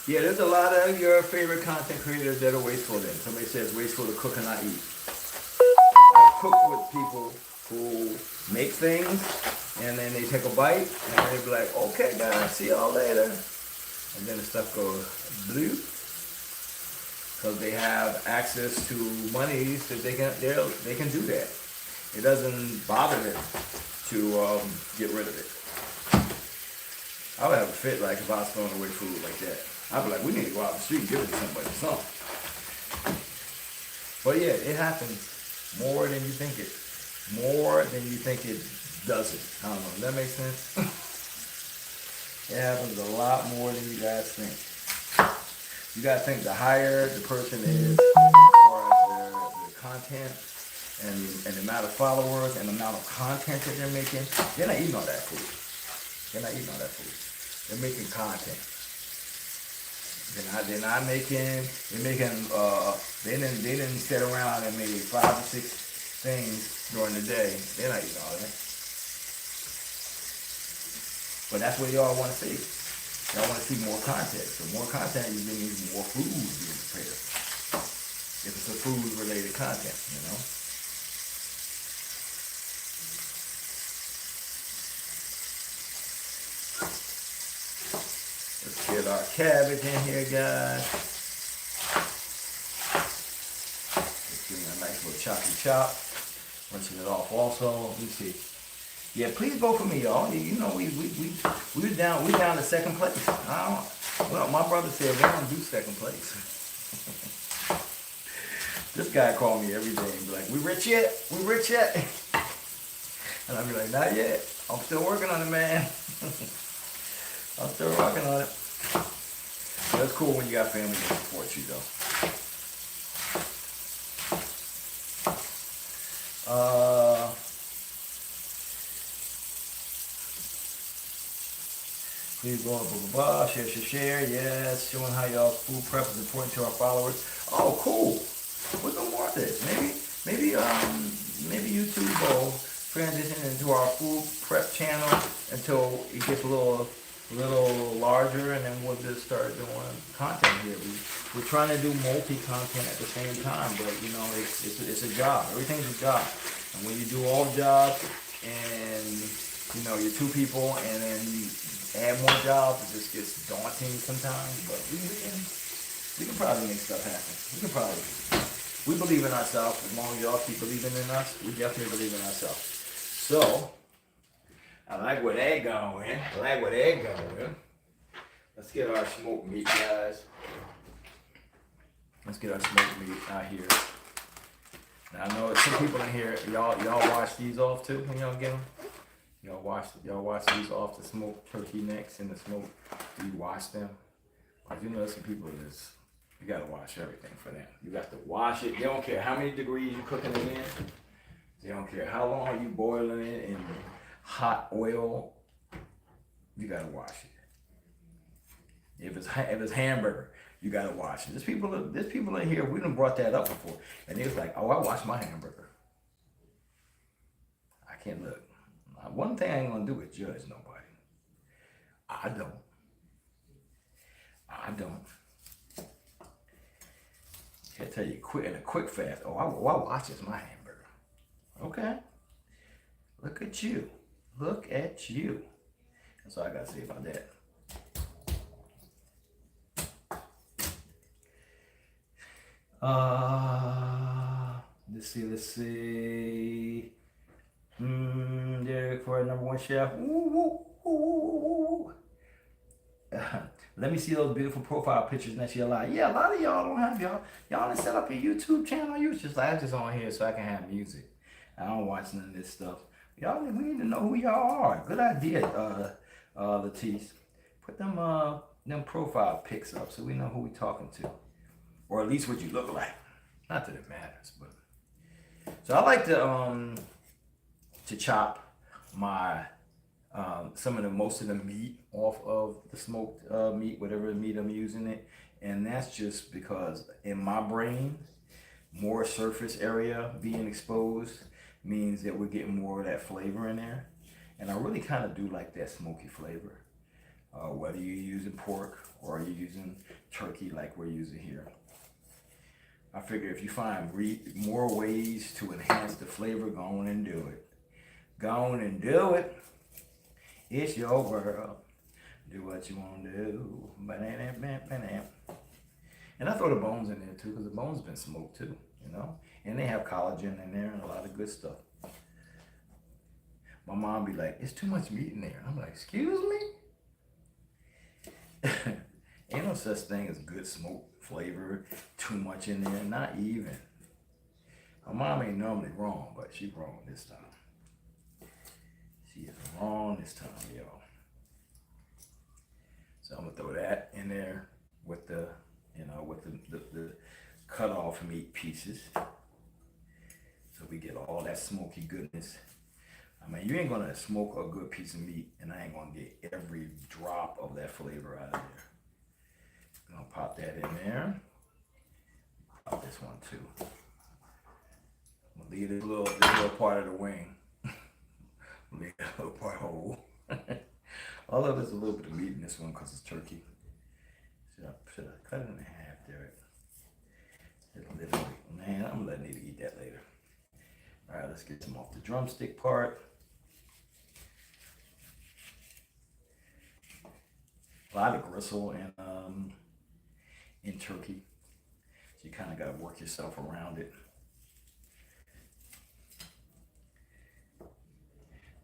Yeah, there's a lot of your favorite content creators that are wasteful then. Somebody says wasteful to cook and not eat. I cook with people who make things and then they take a bite and then they be like, okay guys, see y'all later. And then the stuff goes blue. Because they have access to monies that they can do that. It doesn't bother them to get rid of it. I would have a fit like if I was throwing away food like that. I'd be like, we need to go out the street and give it to somebody or something. But yeah, it happens more than you think it. More than you think it doesn't. I don't know, does that make sense? It happens a lot more than you guys think. You gotta think the higher the person is as far as their content and the amount of followers and the amount of content that they're making, they're not eating all that food. They're not eating all that food. They're making content. They're not making, they didn't sit around and make 5 or 6 things during the day. They're not eating all that. But that's what y'all want to see. Y'all want to see more content. So more content, you need more food being prepared. If it's a food related content, you know. Get our cabbage in here, guys. Just give me a nice little choppy chop. Rinsing it off also. Let me see. Yeah, please vote for me, y'all. You know we down to second place. Well, my brother said we don't do second place. This guy called me every day and be like, "We rich yet? We rich yet?" And I'll be like, "Not yet. I'm still working on it, man." I'm still working on it. But it's cool when you got family that supports you, though. Please go up, share, yes. Showing how y'all's food prep is important to our followers. Oh, cool. We're doing more of this. Maybe YouTube will transition into our food prep channel until it gets a little larger, and then we'll just start doing content here. We're trying to do multi-content at the same time, but you know, it's a job. Everything's a job. And when you do all jobs and you know, you're 2 people and then you add more jobs, it just gets daunting sometimes, but we can probably make stuff happen. We believe in ourselves. As long as y'all keep believing in us, we definitely believe in ourselves. So, I like where that going. Let's get our smoked meat, guys. Let's get our smoked meat out here. Now I know some people in here, y'all wash these off too when y'all get them. Y'all wash these off, the smoked turkey necks and the smoked. You wash them. Cause you know some people is, you gotta wash everything for them. You got to wash it. They don't care how many degrees you're cooking it in. They don't care how long are you boiling it in hot oil. You gotta wash it. If it's hamburger, you gotta wash it. There's people in here, we done brought that up before. And they was like, oh, I wash my hamburger. I can't look. One thing I ain't gonna do is judge nobody. I don't. I tell you in a quick fast, oh, I washes my hamburger. Okay. Look at you. Look at you. That's all I gotta say about that. Let's see. Derek for number one chef. Let me see those beautiful profile pictures next year live. Yeah, a lot of y'all don't have y'all done set up a YouTube channel. You was just like, I'm just on here so I can have music. I don't watch none of this stuff. Y'all, we need to know who y'all are. Good idea, Latisse. Put them profile pics up so we know who we talking to. Or at least what you look like. Not that it matters, but. So I like to chop my most of the meat off of the smoked meat, whatever meat I'm using it, and that's just because in my brain, more surface area being exposed means that we're getting more of that flavor in there, and I really kind of do like that smoky flavor, whether you're using pork or you're using turkey like we're using here. I figure if you find more ways to enhance the flavor, go on and do it. Go on and do it. It's your world. Do what you want to do. And I throw the bones in there too, because the bones been smoked too, you know? And they have collagen in there and a lot of good stuff. My mom be like, it's too much meat in there. I'm like, excuse me? Ain't no such thing as good smoke flavor, too much in there, not even. My mom ain't normally wrong, but she wrong this time. She is wrong this time, y'all. So I'm gonna throw that in there with the cut off meat pieces. So we get all that smoky goodness. I mean, you ain't gonna smoke a good piece of meat and I ain't gonna get every drop of that flavor out of there. I'm gonna pop that in there. Pop this one too. I'm gonna leave this little part of the wing. Leave that little part whole. All of it's a little bit of meat in this one because it's turkey. Should I cut it in half, Derek? Man, I'm letting you eat that later. All right, let's get some off the drumstick part. A lot of gristle in turkey, so you kind of got to work yourself around it.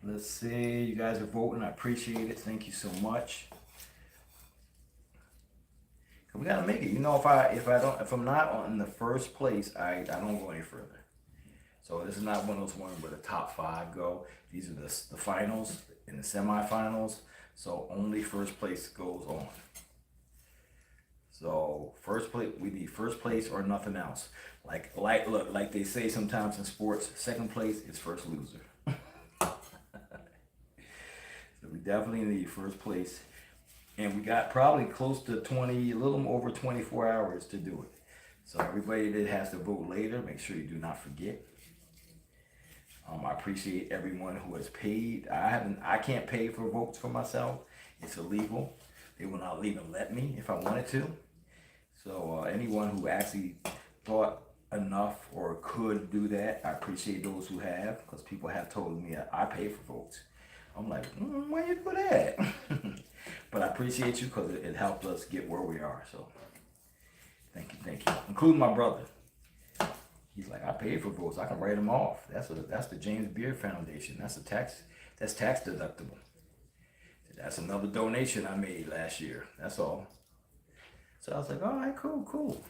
Let's see, you guys are voting. I appreciate it. Thank you so much. We gotta make it. You know, if I'm not in the first place, I don't go any further. So this is not one of those ones where the top 5 go. These are the finals and the semifinals. So only first place goes on. So first place, we need first place or nothing else. Like they say sometimes in sports, second place is first loser. So we definitely need first place. And we got probably close to 20, a little over 24 hours to do it. So everybody that has to vote later, make sure you do not forget. I appreciate everyone who has paid. I can't pay for votes for myself. It's illegal. They will not even let me if I wanted to. So anyone who actually thought enough or could do that, I appreciate those who have, because people have told me I pay for votes. I'm like, why you do that? But I appreciate you because it helped us get where we are. So thank you. Including my brother. He's like, I paid for votes. I can write them off. That's the James Beard Foundation. That's tax deductible. That's another donation I made last year. That's all. So I was like, all right, cool.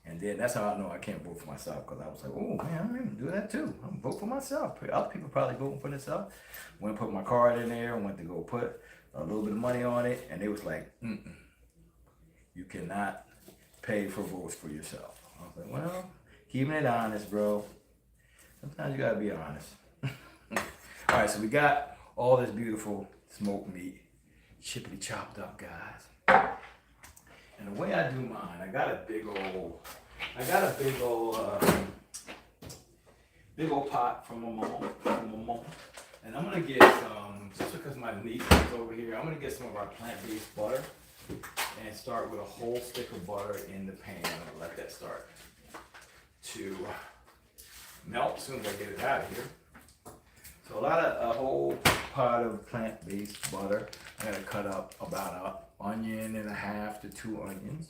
And then that's how I know I can't vote for myself, because I was like, oh man, I'm gonna do that too. I'm gonna vote for myself. Other people probably voting for themselves. Went and put my card in there, went to go put a little bit of money on it, and they was like, you cannot pay for votes for yourself. I was like, well, keeping it honest, bro. Sometimes you gotta be honest. All right, so we got all this beautiful smoked meat, chippity chopped up, guys. And the way I do mine, I got a big old pot from my mom. And I'm gonna get some, just because my niece is over here, I'm gonna get some of our plant-based butter and start with a whole stick of butter in the pan. I'm gonna let that start to melt as soon as I get it out of here. So a whole pot of plant-based butter. I'm gonna cut up about an onion and a half to 2 onions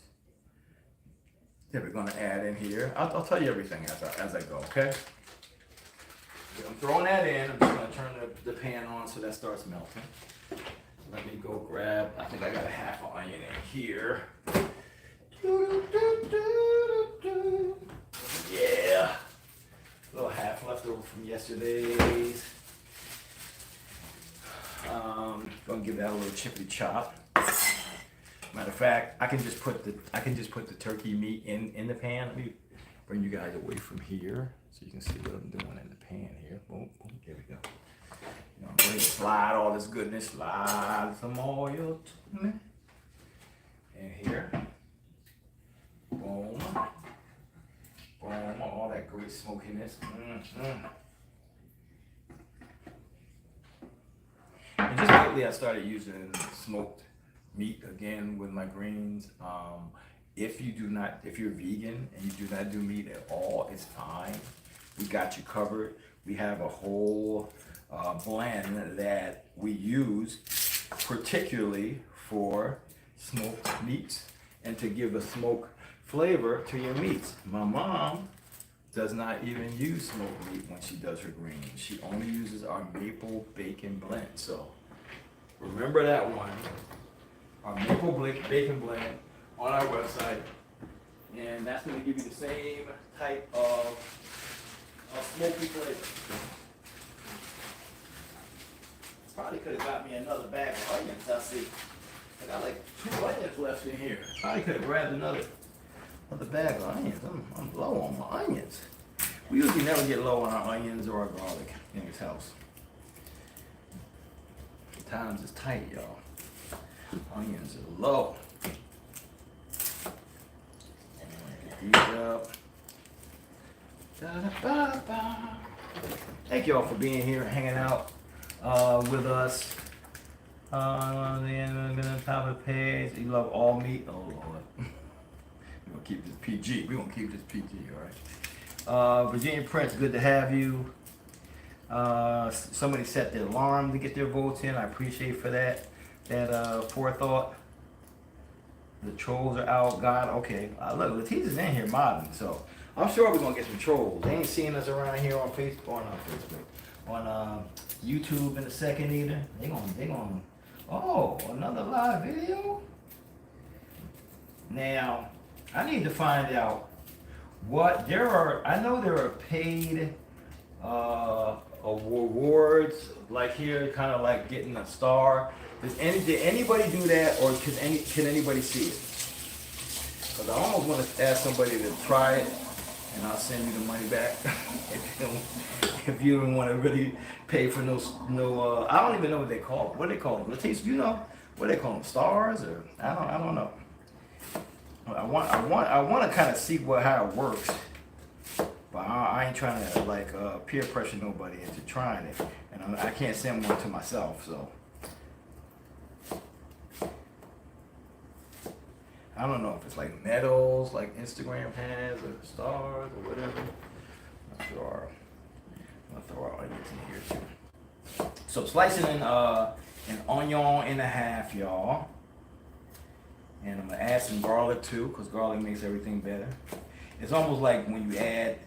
that we're gonna add in here. I'll tell you everything as I go, okay? I'm throwing that in. I'm just gonna turn the pan on so that starts melting. Let me go grab, I think I got a half an onion in here. Yeah. A little half left over from yesterday's. Gonna give that a little chippy chop. Matter of fact, I can just put the turkey meat in the pan. Let me bring you guys away from here so you can see what I'm doing in the pan here. Boom, boom, here we go. You know, I'm going to slide all this goodness, slide some oil in here. Boom. Boom, all that great smokiness. And just lately I started using smoked meat again with my greens. If you're vegan and you do not do meat at all, it's fine. We got you covered. We have a whole blend that we use particularly for smoked meats and to give a smoke flavor to your meats. My mom does not even use smoked meat when she does her greens. She only uses our maple bacon blend. So remember that one. Our maple bacon blend on our website. And that's going to give you the same type of smoky flavor. Probably could have got me another bag of onions, I see. I got like 2 onions left in here. Probably could have grabbed another bag of onions. I'm low on my onions. We usually never get low on our onions or our garlic in this house. Times it's tight, y'all. Onions are low. Get these up. Da-da-ba-ba. Thank y'all for being here, hanging out with us. Then the top of the page. You love all meat. Oh Lord. We're gonna keep this PG. We're gonna keep this PG, all right. Virginia Prince, good to have you. Somebody set the alarm to get their votes in. I appreciate for that forethought. The trolls are out. God, okay. Look, Letitia's in here modding, so I'm sure we're gonna get some trolls. They ain't seeing us around here on Facebook, on YouTube in a second either. They gonna. Oh, another live video. Now, I need to find out what there are. I know there are paid awards, like here, kind of like getting a star. Did anybody do that, or can anybody see it? Because I almost want to ask somebody to try it, and I'll send you the money back if you don't want to really pay for no. I don't even know what they call them. What do they call them? Leticia, you know what they call them? Stars, or I don't know. I want to kind of see how it works, but I ain't trying to like peer pressure nobody into trying it, and I can't send one to myself, so. I don't know if it's like medals, like Instagram has, or stars, or whatever. I'm gonna throw our onions in here too. So slicing in an onion and a half, y'all. And I'm gonna add some garlic too, because garlic makes everything better. It's almost like when you add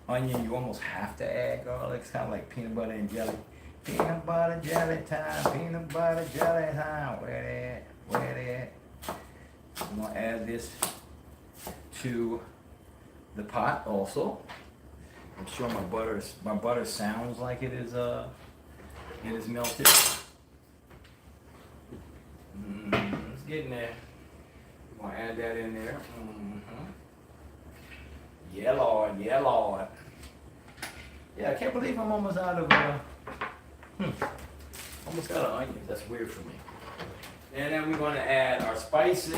onion, you almost have to add garlic. It's kind of like peanut butter and jelly. Peanut butter jelly time, peanut butter jelly time. Where that? I'm gonna add this to the pot also. I'm sure my butter sounds like it is melted. It's getting there. I'm gonna add that in there. Yeah, Lord. Yeah, Lord. Yeah, I can't believe I'm almost out of almost out of onions. That's weird for me. And then we're gonna add our spices.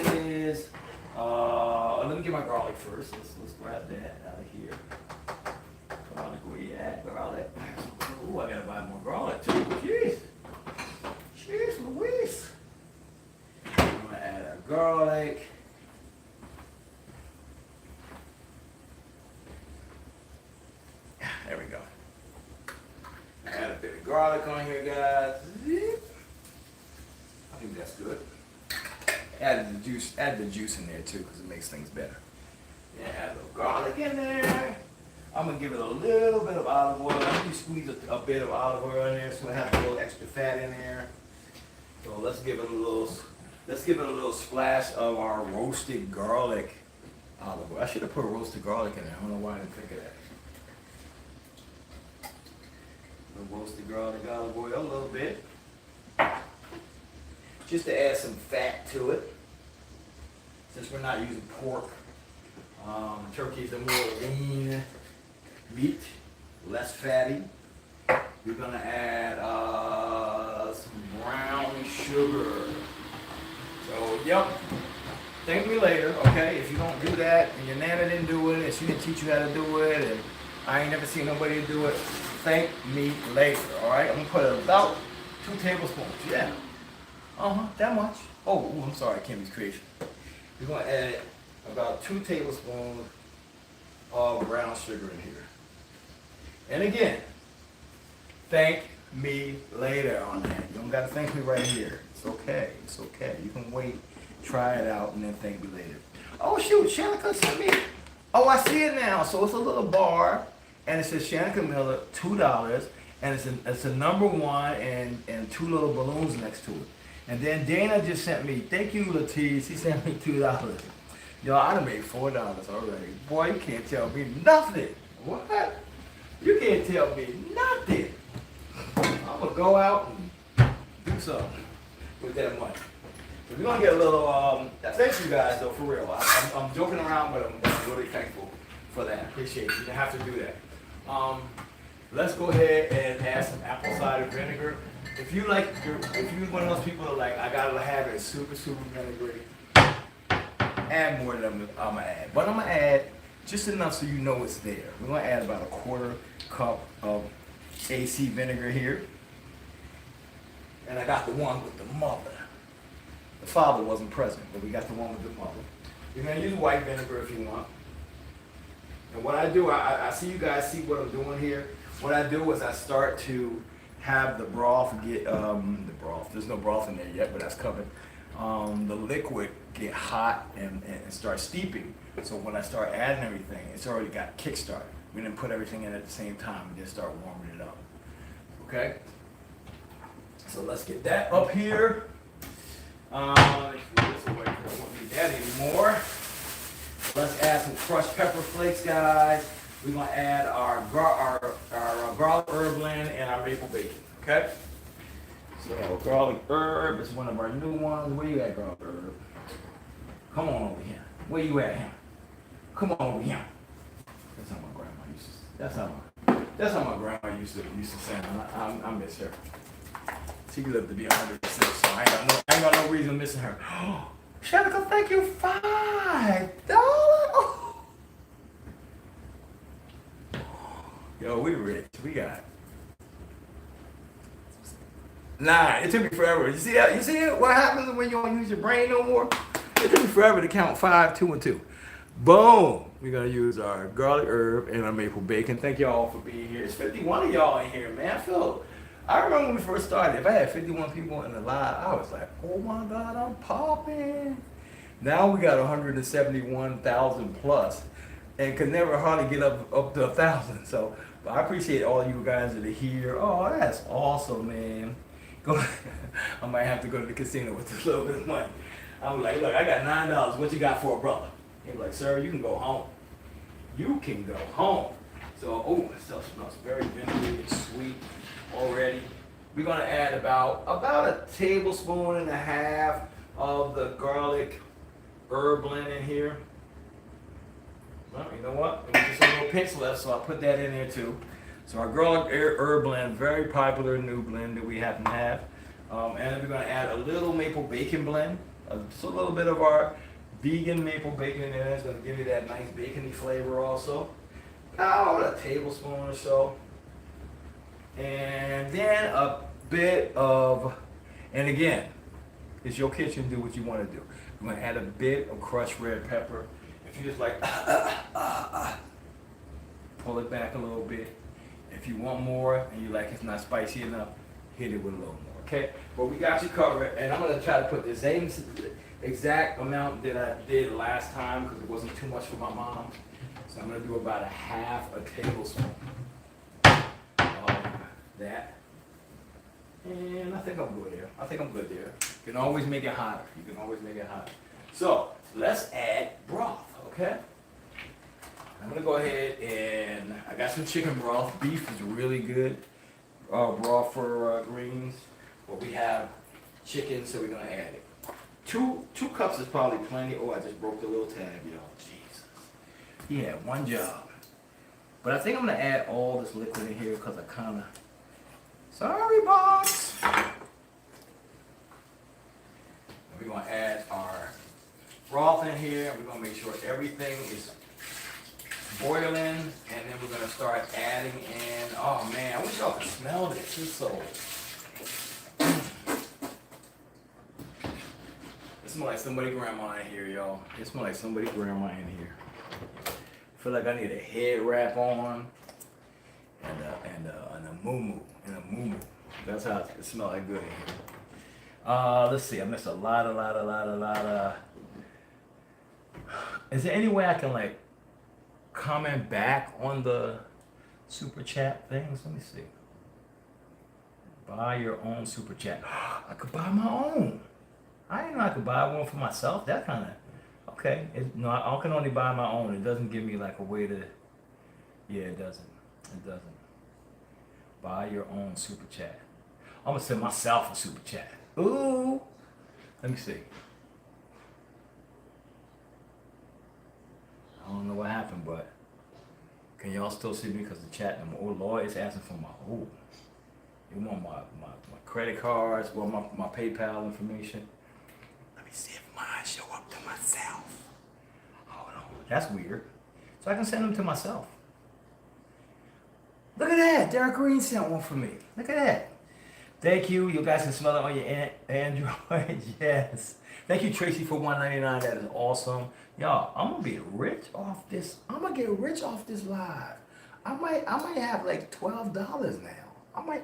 Let me get my garlic first. Let's grab that out of here. Garlic, where you at? Garlic. Ooh, I gotta buy more garlic too. Jeez. Jeez Louise. I'm gonna add our garlic. There we go. Add a bit of garlic on here, guys. I think that's good. Add the juice in there too, because it makes things better. Yeah, add a little garlic in there. I'm gonna give it a little bit of olive oil. I'm gonna squeeze a bit of olive oil in there so it has a little extra fat in there. So let's give it a little splash of our roasted garlic olive oil. I should have put roasted garlic in there. I don't know why I didn't think of that. Roasted garlic olive oil a little bit, just to add some fat to it. Since we're not using pork, turkey is a more lean meat, less fatty. We're gonna add some brown sugar. So, yep. Thank me later, okay? If you don't do that, and your nana didn't do it, and she didn't teach you how to do it, and I ain't never seen nobody do it, thank me later, all right? I'm gonna put about 2 tablespoons, yeah. That much. Oh, I'm sorry, Kimmy's creation. We're gonna add about 2 tablespoons of brown sugar in here. And again, thank me later on that. You don't gotta thank me right here. It's okay, it's okay. You can wait, try it out, and then thank me later. Oh shoot, Shanika sent me. Oh, I see it now. So it's a little bar. And it says Shanika Miller, $2, and it's a number 1 and 2 little balloons next to it. And then Dana just sent me, thank you, Latisse. He sent me $2. Y'all, I done made $4 already. Boy, you can't tell me nothing. What? You can't tell me nothing. I'm gonna go out and do something with that money. So we're gonna get a little. Thank you guys though, for real. I'm joking around, but I'm really thankful for that. Appreciate it. You didn't have to do that. Let's go ahead and add some apple cider vinegar. If you're one of those people that like, I gotta have it super vinegary, add more than I'm gonna add. But I'm gonna add just enough so you know it's there. We're gonna add about a 1/4 cup of AC vinegar here. And I got the one with the mother. The father wasn't present, but we got the one with the mother. You're gonna use white vinegar if you want. And what I do, I see you guys see what I'm doing here. What I do is I start to have the broth get, the broth, there's no broth in there yet, but that's coming. The liquid get hot and start steeping. So when I start adding everything, it's already got kickstart. We didn't put everything in at the same time, we just start warming it up. Okay? So let's get that up here. Let's put this away because I won't need that anymore. Let's add some crushed pepper flakes, guys. We're gonna add our garlic herb blend and our maple bacon. Okay? So garlic herb is one of our new ones. Where you at, garlic herb? Come on over here. Where you at, him? Come on over here. That's how my grandma used to. That's how my grandma used to say. I miss her. She lived to be 106, so I ain't got no reason missing her. Shanika, thank you, $5. Yo, we rich. We got. Nah, it took me forever. You see that? You see it? What happens when you don't use your brain no more? It took me forever to count 5, 2, and 2. Boom! We're gonna use our garlic herb and our maple bacon. Thank y'all for being here. It's 51 of y'all in here, man. I remember when we first started, if I had 51 people in the live, I was like, oh my God, I'm popping. Now we got 171,000 plus. and could never hardly get up to 1,000. So but I appreciate all you guys that are here. Oh, that's awesome, man. Go. I might have to go to the casino with a little bit of money. I was like, look, I got $9. What you got for a brother? He was like, sir, you can go home. You can go home. So, oh, it stuff smells very vinegary and sweet already. We're gonna add about a tablespoon and a half of the garlic herb blend in here. Well, you know what? There's just a little pinch left, so I'll put that in there too. So our garlic herb blend, very popular new blend that we happen to have. And then we're gonna add a little maple bacon blend. Just a little bit of our vegan maple bacon in there. It's gonna give you that nice bacony flavor also. About a tablespoon or so. And then a bit of, and again, it's your kitchen, do what you want to do. I'm gonna add a bit of crushed red pepper. If you just like, pull it back a little bit. If you want more and you like it's not spicy enough, hit it with a little more, okay? But we got you covered, and I'm gonna try to put the same exact amount that I did last time because it wasn't too much for my mom. So I'm gonna do about a half a tablespoon of that. And I think I'm good there. You can always make it hotter. So let's add broth, okay? I'm gonna go ahead and I got some chicken broth. Beef is really good. Broth for greens. But we have chicken, so we're gonna add it. Two cups is probably plenty. Oh, I just broke the little tab, y'all. Jesus. He had one job. But I think I'm gonna add all this liquid in here because I kinda. Sorry, boss. We're gonna add our broth in here. We're gonna make sure everything is boiling, and then we're gonna start adding in. Oh man, I wish y'all could smell this. It's so. It smells like somebody grandma in here, y'all. It smells like somebody grandma in here. I feel like I need a head wrap on and a moo-moo. That's how it smells like good in here. Let's see. I missed a lot of. Is there any way I can like comment back on the super chat things? Let me see. Buy your own super chat. I could buy my own. I didn't know I could buy one for myself. That kind of okay. No, I can only buy my own. It doesn't give me like a way to. Yeah, it doesn't. Buy your own super chat. I'm gonna send myself a super chat. Ooh. Let me see. I don't know what happened, but can y'all still see me? Because the chat number. Oh Lord, it's asking for my. Oh. You want my credit cards, well my PayPal information. Let me see if mine show up to myself. Hold on. That's weird. So I can send them to myself. Look at that. Derek Green sent one for me. Look at that. Thank you. You guys can smell it on your Android. Yes. Thank you, Tracy, for $1.99. That is awesome. Y'all, I'm gonna get rich off this. I'm gonna get rich off this live. I might have like $12 now. I might.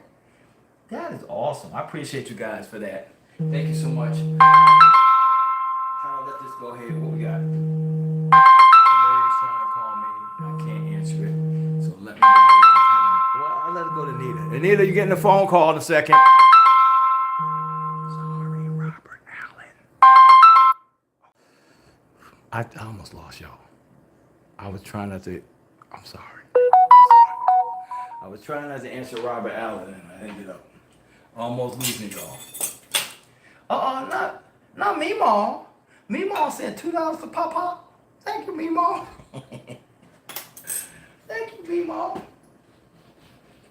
That is awesome. I appreciate you guys for that. Thank you so much. Trying to let this go ahead. What we got? Somebody's trying to call me. I can't answer it. So let me go ahead and tell them. Well, I'll let it go to Nita. Anita, you're getting a phone call in a second. Sorry, Robert Allen. I almost lost y'all. I was trying not to. I'm sorry. I was trying not to answer Robert Allen, and I ended up almost losing y'all. Not Meemaw. Meemaw sent $2 for Papa. Thank you, Meemaw. Thank you, Meemaw.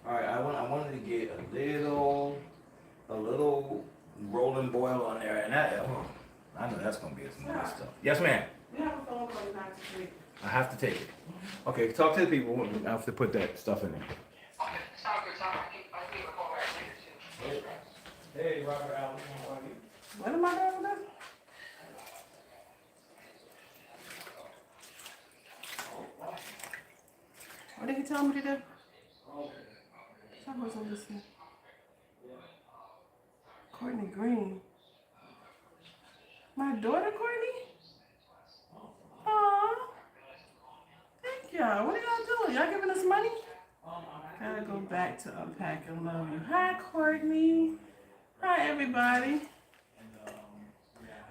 All right, I wanted to get a little rolling boil on there, and I know that's gonna be some nice stuff. Yes, ma'am. You have a phone call not to take. I have to take it. Okay, talk to the people. I have to put that stuff in there. Hey, Robert Allen, how are you? What am I doing with this? What did he tell me to do? I wasn't listening. Courtney Green. My daughter, Courtney? Aw. Thank y'all. What are y'all doing? Y'all giving us money? Gotta go back to unpack and love you. Hi, Courtney. Hi, everybody.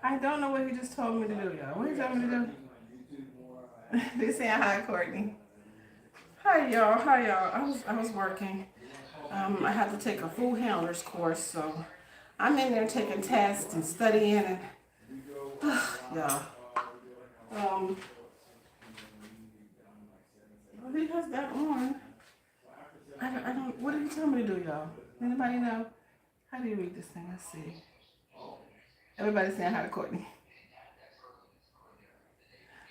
I don't know what he just told me to do, y'all. What he told me to do? They saying hi, Courtney. Hi, y'all. Hi, y'all. I was working. I had to take a food handlers course, so I'm in there taking tests and studying and y'all. Well, he has that on. I don't. What did he tell me to do, y'all? Anybody know? How do you read this thing? Let's see. Everybody's saying hi to Courtney.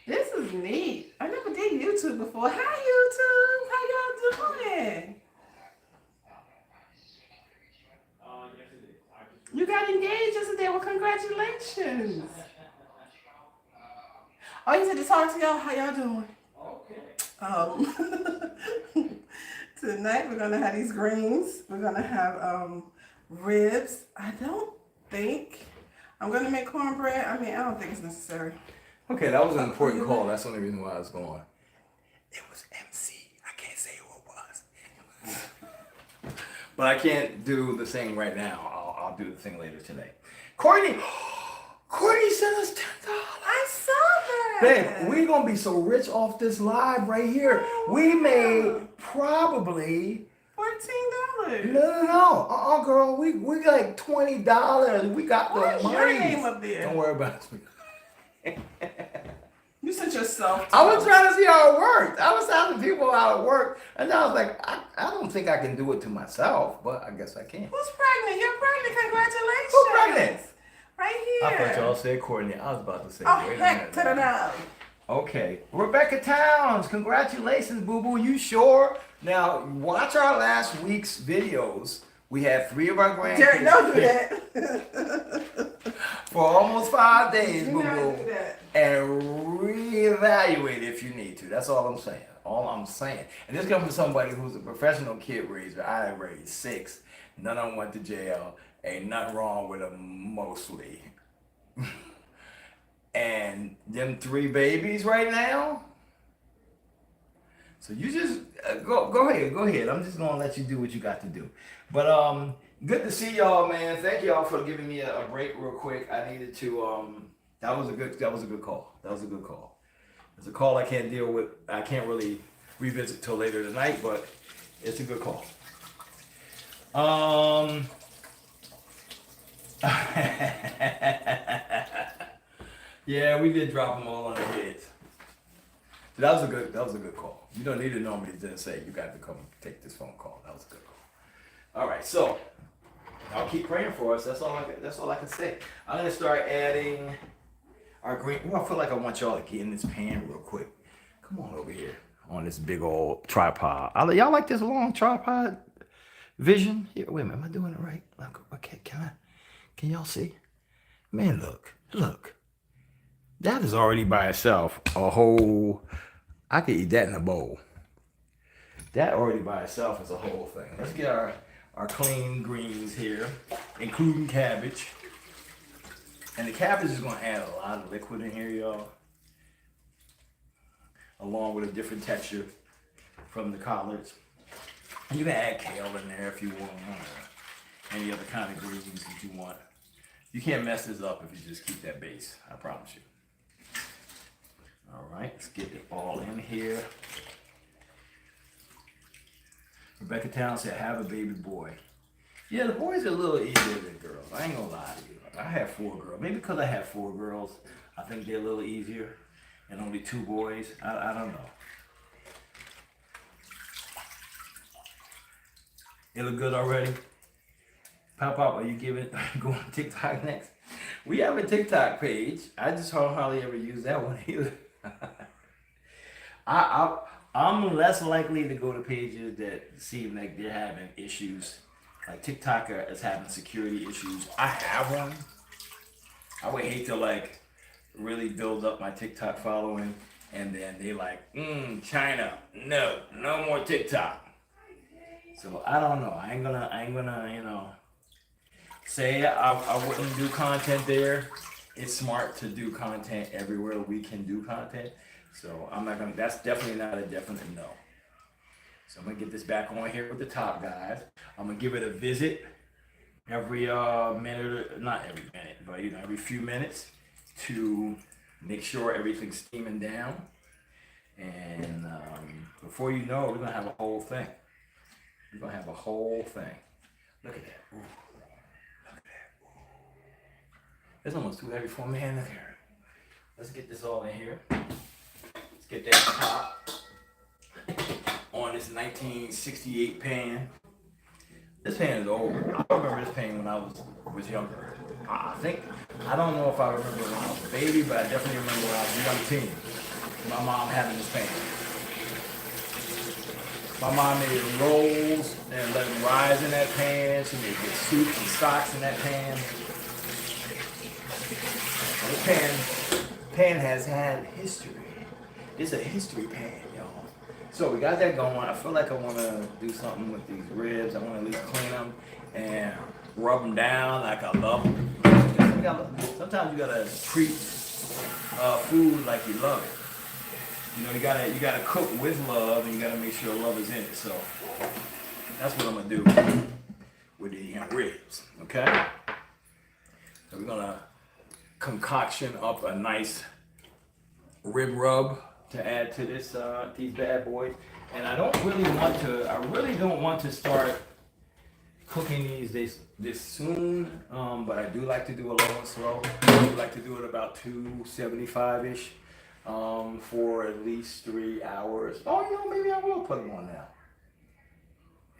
This is neat. I never did YouTube before. Hi, YouTube. How y'all doing? You got engaged yesterday. Well, congratulations. Oh, you said to talk to y'all. How y'all doing? Tonight we're gonna have these greens. We're gonna have ribs. I don't think I'm gonna make cornbread. I mean, I don't think it's necessary. Okay, that was an important call. That's the only reason why I was going. It was MC. I can't say who it was. But I can't do the thing right now. I'll do the thing later today. Courtney sent us $10. I saw that. Babe, we're gonna be so rich off this live right here. We made probably $14. No. Girl, we like $20. We got What's the your money. name up there? Don't worry about it. You sent yourself. I was trying to see how it worked. I was telling people how it worked, and I was like, I don't think I can do it to myself, but I guess I can. Who's pregnant? You're pregnant. Congratulations. Who's pregnant? Right here. I thought y'all said Courtney. I was about to say. Oh, wait a heck minute. to the no. Okay, Rebecca Towns, congratulations, boo boo. You sure? Now watch our last week's videos. We had 3 of our grandkids. Jerry, don't do that. For almost 5 days, Do boo not boo. do that. And reevaluate if you need to. That's all I'm saying. All I'm saying. And this comes from somebody who's a professional kid raiser. I raised 6. None of them went to jail. Ain't nothing wrong with them mostly. And them 3 babies right now. So you just go ahead. I'm just gonna let you do what you got to do. But good to see y'all, man. Thank y'all for giving me a break real quick. I needed to that was a good call. That was a good call. It's a call I can't deal with. I can't really revisit till later tonight, but it's a good call. Yeah, we did drop them all on their heads. So that was a good call. You don't need to normally just say you got to come take this phone call. That was a good call. All right, so I'll keep praying for us. That's all I can say. I'm gonna start adding our green. Well, I feel like I want y'all to get in this pan real quick. Come on over here on this big old tripod. Y'all like this long tripod vision? Here, wait a minute, am I doing it right? Okay, can y'all see? Man, look. That is already by itself a whole, I could eat that in a bowl. That already by itself is a whole thing. Let's get our clean greens here, including cabbage. And the cabbage is gonna add a lot of liquid in here, y'all. Along with a different texture from the collards. And you can add kale in there if you want, or any other kind of greens that you want. You can't mess this up if you just keep that base, I promise you. All right, let's get it all in here. Rebecca Town said, have a baby boy. Yeah, the boys are a little easier than girls. I ain't gonna lie to you. I have 4 girls. Maybe because I have 4 girls, I think they're a little easier. And only 2 boys. I don't know. It look good already? Pop, are you going to TikTok next? We have a TikTok page. I just hardly ever use that one either. I'm less likely to go to pages that seem like they're having issues. Like TikTok is having security issues. I have one. I would hate to like really build up my TikTok following and then they like, China, no more TikTok. So I don't know. I ain't gonna, say I wouldn't do content there. It's smart to do content everywhere we can do content. So I'm not gonna, that's definitely not a definite no. So I'm gonna get this back on here with the top, guys. I'm gonna give it a visit every minute, not every minute, but every few minutes to make sure everything's steaming down. And before you know it, we're gonna have a whole thing. We're gonna have a whole thing. Look at that. Ooh. Look at that. Ooh. It's almost too heavy for me. Man, look here. Let's get this all in here. Let's get that top on this 1968 pan. This pan is old. I remember this pan when I was younger. I don't know if I remember when I was a baby, but I definitely remember when I was a young teen. My mom having this pan. My mom made rolls and let them rise in that pan. She made good soups and stocks in that pan. The pan has had history. It's a history pan, y'all. So we got that going. I feel like I want to do something with these ribs. I want to at least clean them and rub them down like I love them. Sometimes you gotta treat food like you love it. You gotta cook with love, and you gotta make sure love is in it. So that's what I'm gonna do with the ribs. Okay. So we're gonna concoction up a nice rib rub to add to this these bad boys. And I really don't want to start cooking these this soon, but I do like to do a low and slow. I do like to do it about 275-ish for at least 3 hours. Oh, maybe I will put them on now.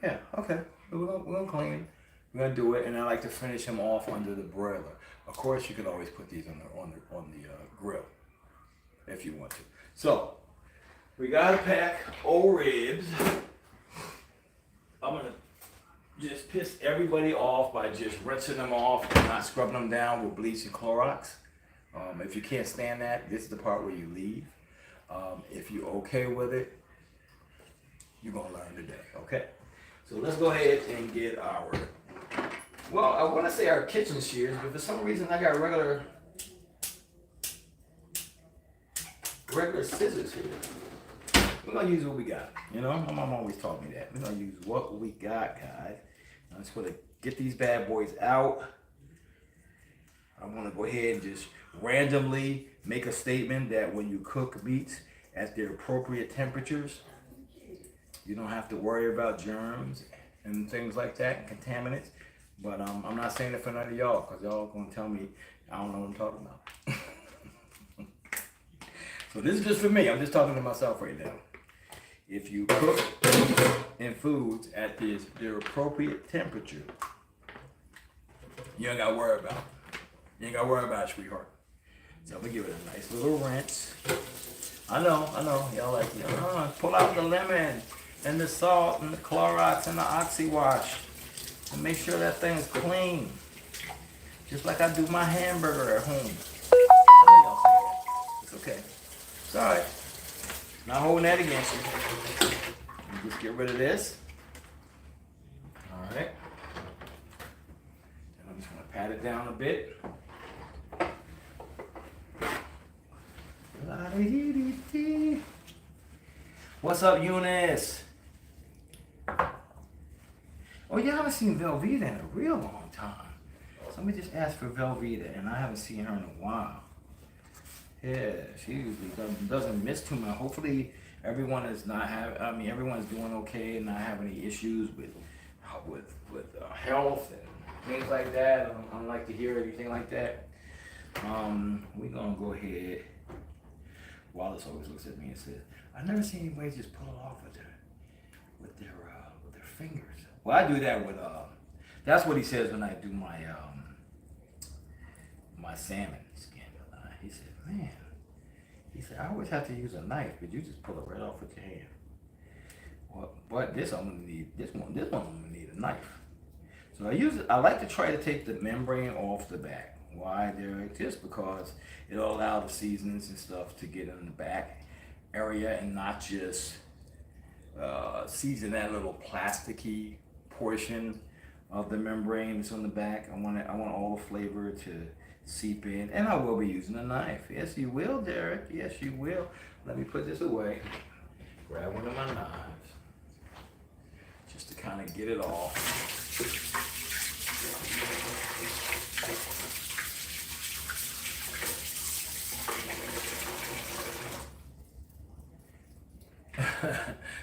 Yeah, okay. We're gonna clean it. We're gonna do it, and I like to finish them off under the broiler. Of course, you can always put these on the grill if you want to. So we got a pack of ribs. I'm gonna just piss everybody off by just rinsing them off and not scrubbing them down with bleach and Clorox. If you can't stand that, this is the part where you leave. If you're okay with it, you're gonna learn today, okay? So let's go ahead and get our, well, I wanna say our kitchen shears, but for some reason I got regular scissors here. We're gonna use what we got. My mom always taught me that. We're gonna use what we got, guys. I'm just gonna get these bad boys out. I wanna go ahead and just randomly make a statement that when you cook meats at their appropriate temperatures, you don't have to worry about germs and things like that and contaminants. But I'm not saying it for none of y'all, because y'all gonna tell me I don't know what I'm talking about. So this is just for me. I'm just talking to myself right now. If you cook in foods at their appropriate temperature, you ain't gotta worry about it. You ain't gotta worry about it, sweetheart. So I'm gonna give it a nice little rinse. I know. Y'all like, pull out the lemon and the salt and the Clorox and the Oxy Wash and make sure that thing's clean. Just like I do my hamburger at home. I know y'all say that. It's okay. It's all right. Not holding that against you. Just get rid of this. All right. And I'm just gonna pat it down a bit. What's up, Eunice? Oh, you haven't seen Velveeta in a real long time. Somebody just asked for Velveeta, and I haven't seen her in a while. Yeah, she usually doesn't miss too much. Hopefully, everyone is everyone's doing okay and not having any issues with health and things like that. I don't like to hear anything like that. We're gonna go ahead. Wallace always looks at me and says, "I've never seen anybody just pull it off with their fingers." Well, I do that with that's what he says when I do my my salmon skin. He said, "Man," he said, "I always have to use a knife, but you just pull it right off with your hand." Well, but this one I'm gonna need a knife. So I like to try to take the membrane off the back. Why? Just because it'll allow the seasonings and stuff to get in the back area and not just season that little plasticky portion of the membrane that's on the back. I want all the flavor to seep in. And I will be using a knife. Yes, you will, Derek. Yes, you will. Let me put this away. Grab one of my knives. Just to kind of get it off.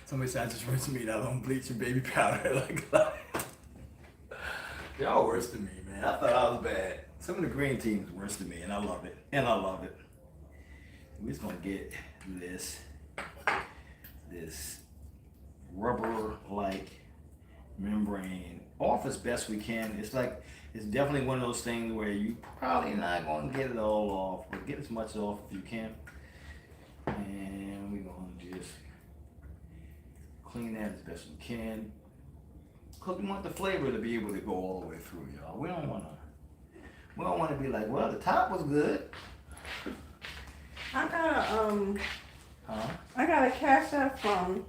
Somebody said I just rinse meat out on bleach and baby powder. Like, y'all worse than me, man. I thought I was bad. Some of the green team's worse than me, and I love it. And I love it. We're just gonna get this rubber-like membrane off as best we can. It's definitely one of those things where you probably not gonna get it all off, but get as much off if you can. And we're gonna just clean that as best we can. Because we want the flavor to be able to go all the way through, y'all. We don't wanna be like, well, the top was good. I got a cash app from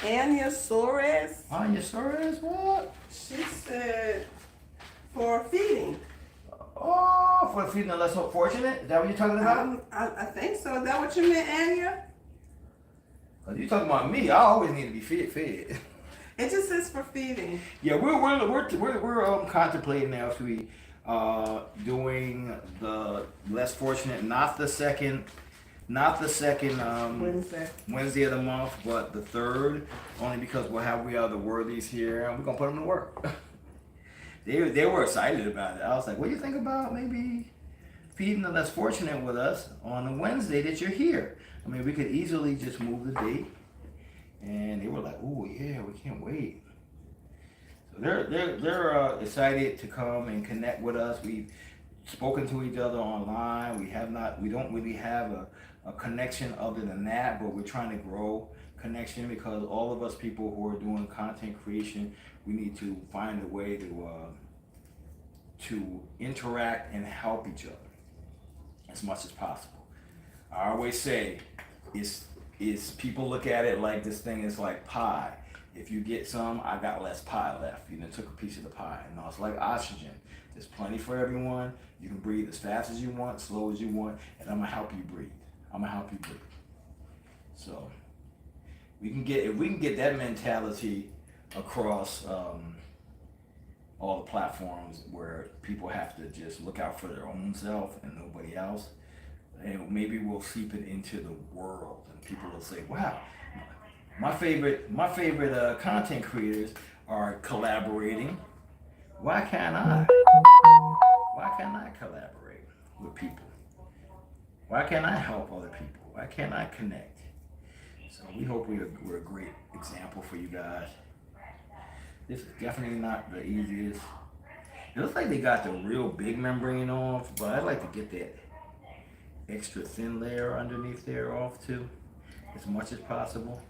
Anya Suarez. Anya Suarez, what? She said for feeding. Oh, for feeding the less fortunate? Is that what you're talking about? I think so. Is that what you meant, Anya? You talking about me? I always need to be fed. It just says for feeding. Yeah, we're contemplating actually doing the less fortunate, not the second Wednesday of the month, but the third, only because we have the worthies here and we're gonna put them to work. They were excited about it. I was like, what do you think about maybe feeding the less fortunate with us on the Wednesday that you're here? I mean, we could easily just move the date. And they were like, oh yeah, we can't wait. So they're excited to come and connect with us. We've spoken to each other online. We don't really have a connection other than that, but we're trying to grow connection because all of us people who are doing content creation, we need to find a way to interact and help each other as much as possible. I always say is people look at it like this thing is like pie. If you get some, I got less pie left. You know, took a piece of the pie. No, it's like oxygen. There's plenty for everyone. You can breathe as fast as you want, slow as you want, and I'm gonna help you breathe. So if we can get that mentality across all the platforms where people have to just look out for their own self and nobody else, and maybe we'll seep it into the world, and people will say, "Wow, my favorite content creators are collaborating. Why can't I? Why can't I collaborate with people? Why can't I help other people? Why can't I connect?" So we hope we're a great example for you guys. This is definitely not the easiest. It looks like they got the real big membrane off, but I'd like to get that extra thin layer underneath there off too, as much as possible.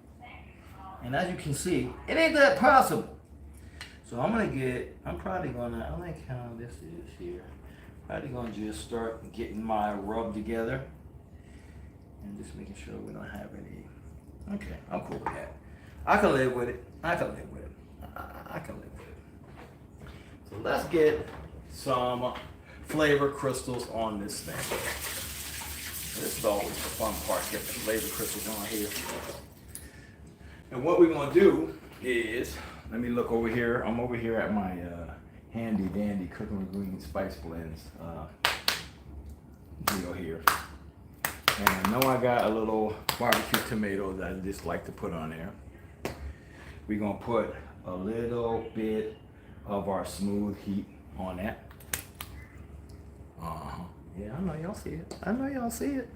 And as you can see, it ain't that possible. So I like how this is here. Probably gonna just start getting my rub together and just making sure we don't have any. Okay, I'm cool with that. I can live with it. So let's get some flavor crystals on this thing. This is always the fun part, getting the flavor crystals on here. And what we're gonna do is, let me look over here. I'm over here at my handy dandy cooking with green spice blends deal here. And I know I got a little barbecue tomato that I just like to put on there. We're gonna put a little bit of our smooth heat on that. Yeah, I know y'all see it.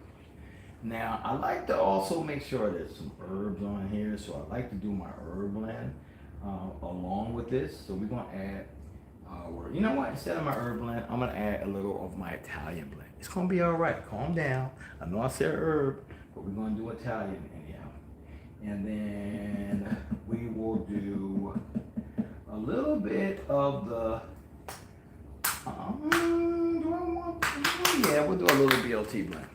Now, I like to also make sure there's some herbs on here, so I like to do my herb blend along with this. So we're gonna add you know what? Instead of my herb blend, I'm gonna add a little of my Italian blend. It's gonna be all right. Calm down. I know I said herb, but we're gonna do Italian anyhow. And then we will do a little bit of the. We'll do a little BLT blend.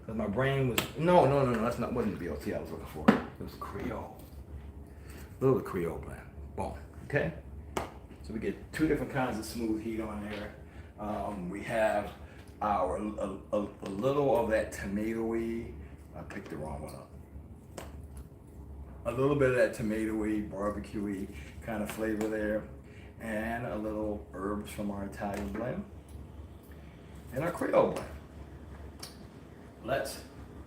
Because my brain was no, wasn't BLT I was looking for. It was Creole. A little Creole blend. Boom. Okay. So we get two different kinds of smooth heat on there. We have a little of that tomatoey. I picked the wrong one up. A little bit of that tomatoey, barbecuey kind of flavor there, and a little herbs from our Italian blend and our Creole blend. Let's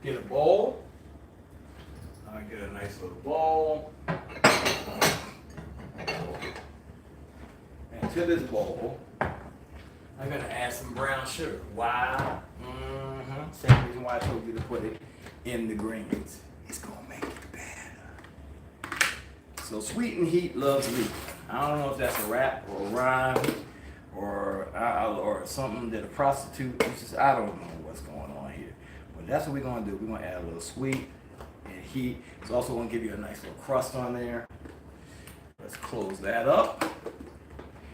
get a bowl. I get a nice little bowl. And to this bowl, I'm gonna add some brown sugar. Why? Same reason why I told you to put it in the greens. It's gonna make it better. So sweet and heat loves leak. I don't know if that's a rap or a rhyme or something that a prostitute uses. I don't know what's going on here. But that's what we're gonna do. We're gonna add a little sweet and heat. It's also gonna give you a nice little crust on there. Let's close that up.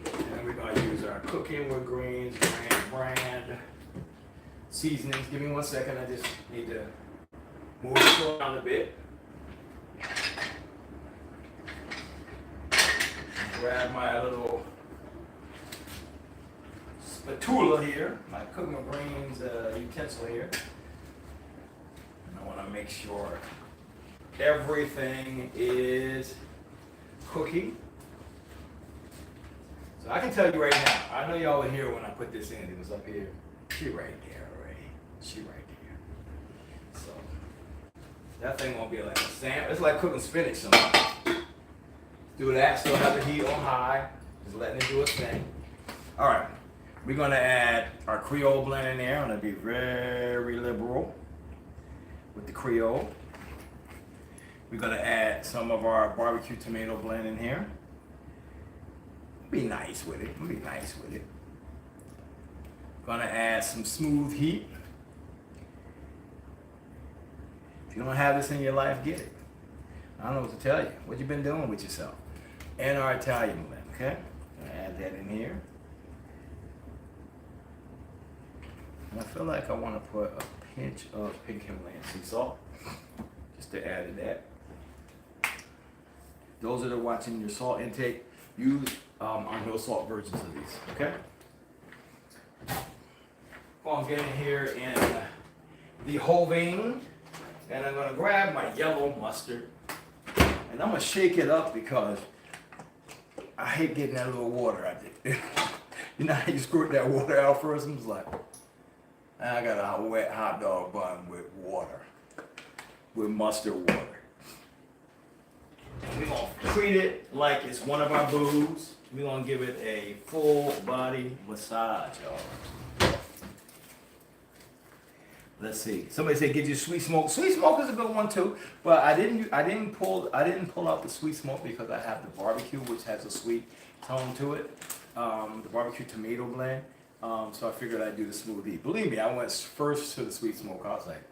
And we're gonna use our Cooking with Greens brand seasonings. Give me 1 second. I just need to move it around a bit. Grab my little spatula here, my Cooking with Greens utensil here. And I want to make sure everything is cooking. So I can tell you right now, I know y'all were here when I put this in. It was up here. She right there already. She right there. So that thing won't be like a sandwich. It's like cooking spinach sometimes. Do that, still have the heat on high. Just letting it do its thing. All right, we're gonna add our Creole blend in there. I'm gonna be very liberal with the Creole. We're gonna add some of our barbecue tomato blend in here. Be nice with it. Be nice with it. Gonna add some smooth heat. If you don't have this in your life, get it. I don't know what to tell you. What you been doing with yourself? And our Italian blend, okay? Gonna add that in here. And I feel like I want to put a pinch of pink Himalayan sea salt, just to add to that. Those that are watching your salt intake, use our no salt versions of these, okay? Well, I'm getting here in the whole vein, and I'm gonna grab my yellow mustard, and I'm gonna shake it up because I hate getting that little water out there. You know how you squirt that water out first, and it's like, I got a wet hot dog bun with water, with mustard water. And we're gonna treat it like it's one of our booze. We're gonna give it a full body massage, y'all. Let's see. Somebody said get your sweet smoke. Sweet smoke is a good one too, but I didn't pull out the sweet smoke because I have the barbecue, which has a sweet tone to it. The barbecue tomato blend. So I figured I'd do the smooth heat. Believe me, I went first to the sweet smoke. I was like,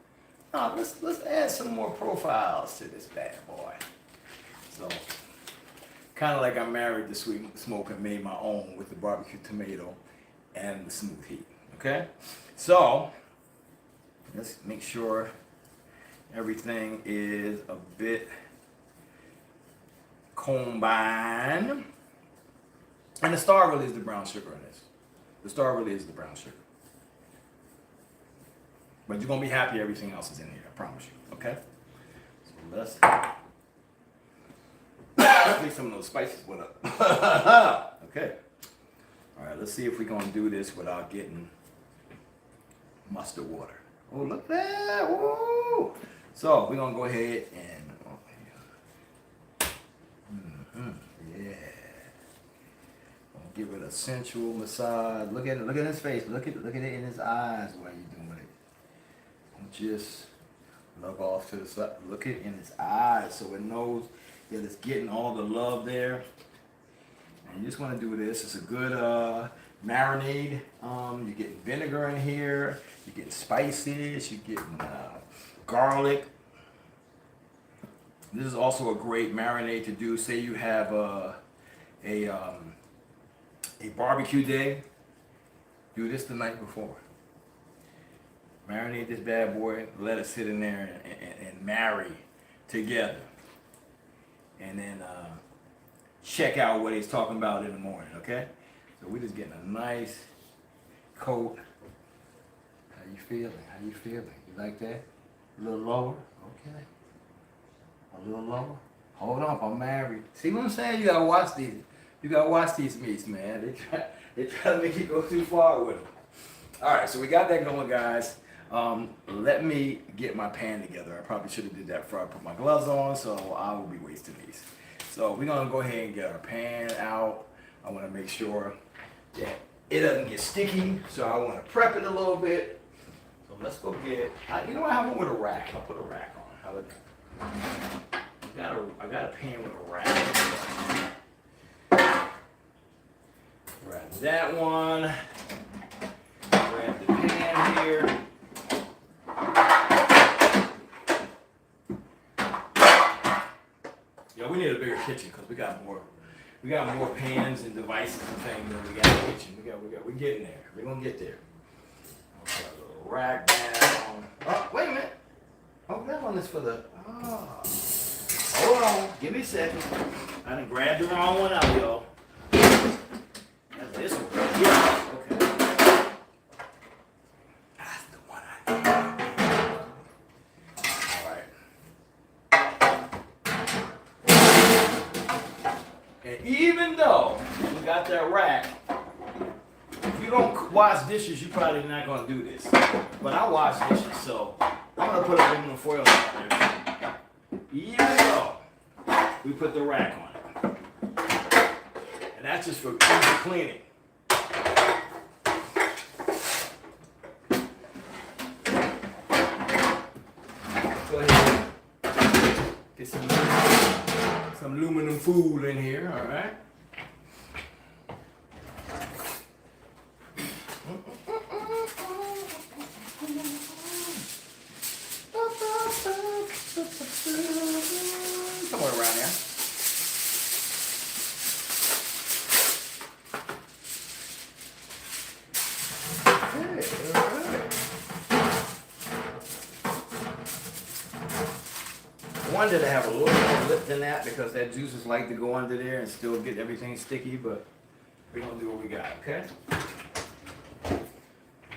oh, let's add some more profiles to this bad boy. So, kind of like I married the sweet smoke and made my own with the barbecue tomato and the smooth heat. Okay, so let's make sure everything is a bit combined. And the star really is the brown sugar in this. The star really is the brown sugar. But you're gonna be happy everything else is in here, I promise you. Okay, so let's. I think some of those spices went up. Okay. All right, let's see if we're going to do this without getting mustard water. Oh, look at that. Woo! So we're going to go ahead and yeah. Gonna give it a sensual massage. Look at his face. Look at it in his eyes while you're doing it. Don't just look off to the side. Look it in his eyes so it knows that it's getting all the love there. And you just want to do this. It's a good marinade. You're getting vinegar in here. You're getting spices. You're getting garlic. This is also a great marinade to do. Say you have a barbecue day. Do this the night before. Marinate this bad boy. Let it sit in there and marry together. And then check out what he's talking about in the morning, okay? So we're just getting a nice coat How you feeling? How you feeling? You like that? A little lower? Okay. A little lower? Hold on, I'm married. See what I'm saying? You gotta watch these. You gotta watch these meets, man. They try to make you go too far with them. All right, so we got that going, guys. Let me get my pan together. I probably should have did that before I put my gloves on, so I will be wasting these. So we're gonna go ahead and get our pan out. I wanna make sure that it doesn't get sticky, so I wanna prep it a little bit. So let's go get, you know what, I have one with a rack. I'll put a rack on. How about that? I got a pan with a rack. Grab that one. Grab the pan here. Yeah, we need a bigger kitchen because we got more pans and devices and things than we got in the kitchen. We're getting there. We're gonna get there. Okay, a little rack down. Oh, wait a minute. Oh, that one is for the. Oh. Hold on. Give me a second. I done grabbed the wrong one out, y'all. That's this one right here. Okay. That's the one I need. All right. And even though we got that rack, if you don't wash dishes, you're probably not going to do this. But I wash dishes, so I'm going to put aluminum foil on there. Even though we put the rack on it. And that's just for easy cleaning. Go ahead and get some aluminum foil in here, all right? Somewhere around there. I wanted to have a little more lip than that because that juices like to go under there and still get everything sticky, but we're gonna do what we got, okay?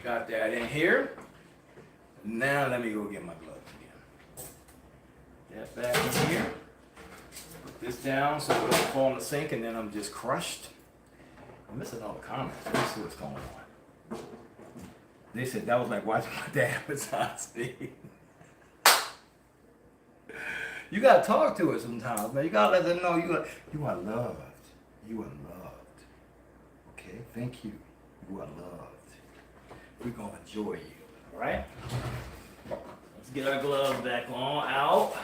Got that in here. Now let me go get my gloves again. That back in here. Put this down so it doesn't fall in the sink and then I'm just crushed. I'm missing all the comments. Let's see what's going on. They said that was like watching my dad massage me. You gotta talk to it sometimes, man. You gotta let them know you are loved. You are loved. Okay? Thank you. You are loved. We're gonna enjoy you. Alright? Let's get our gloves back on out.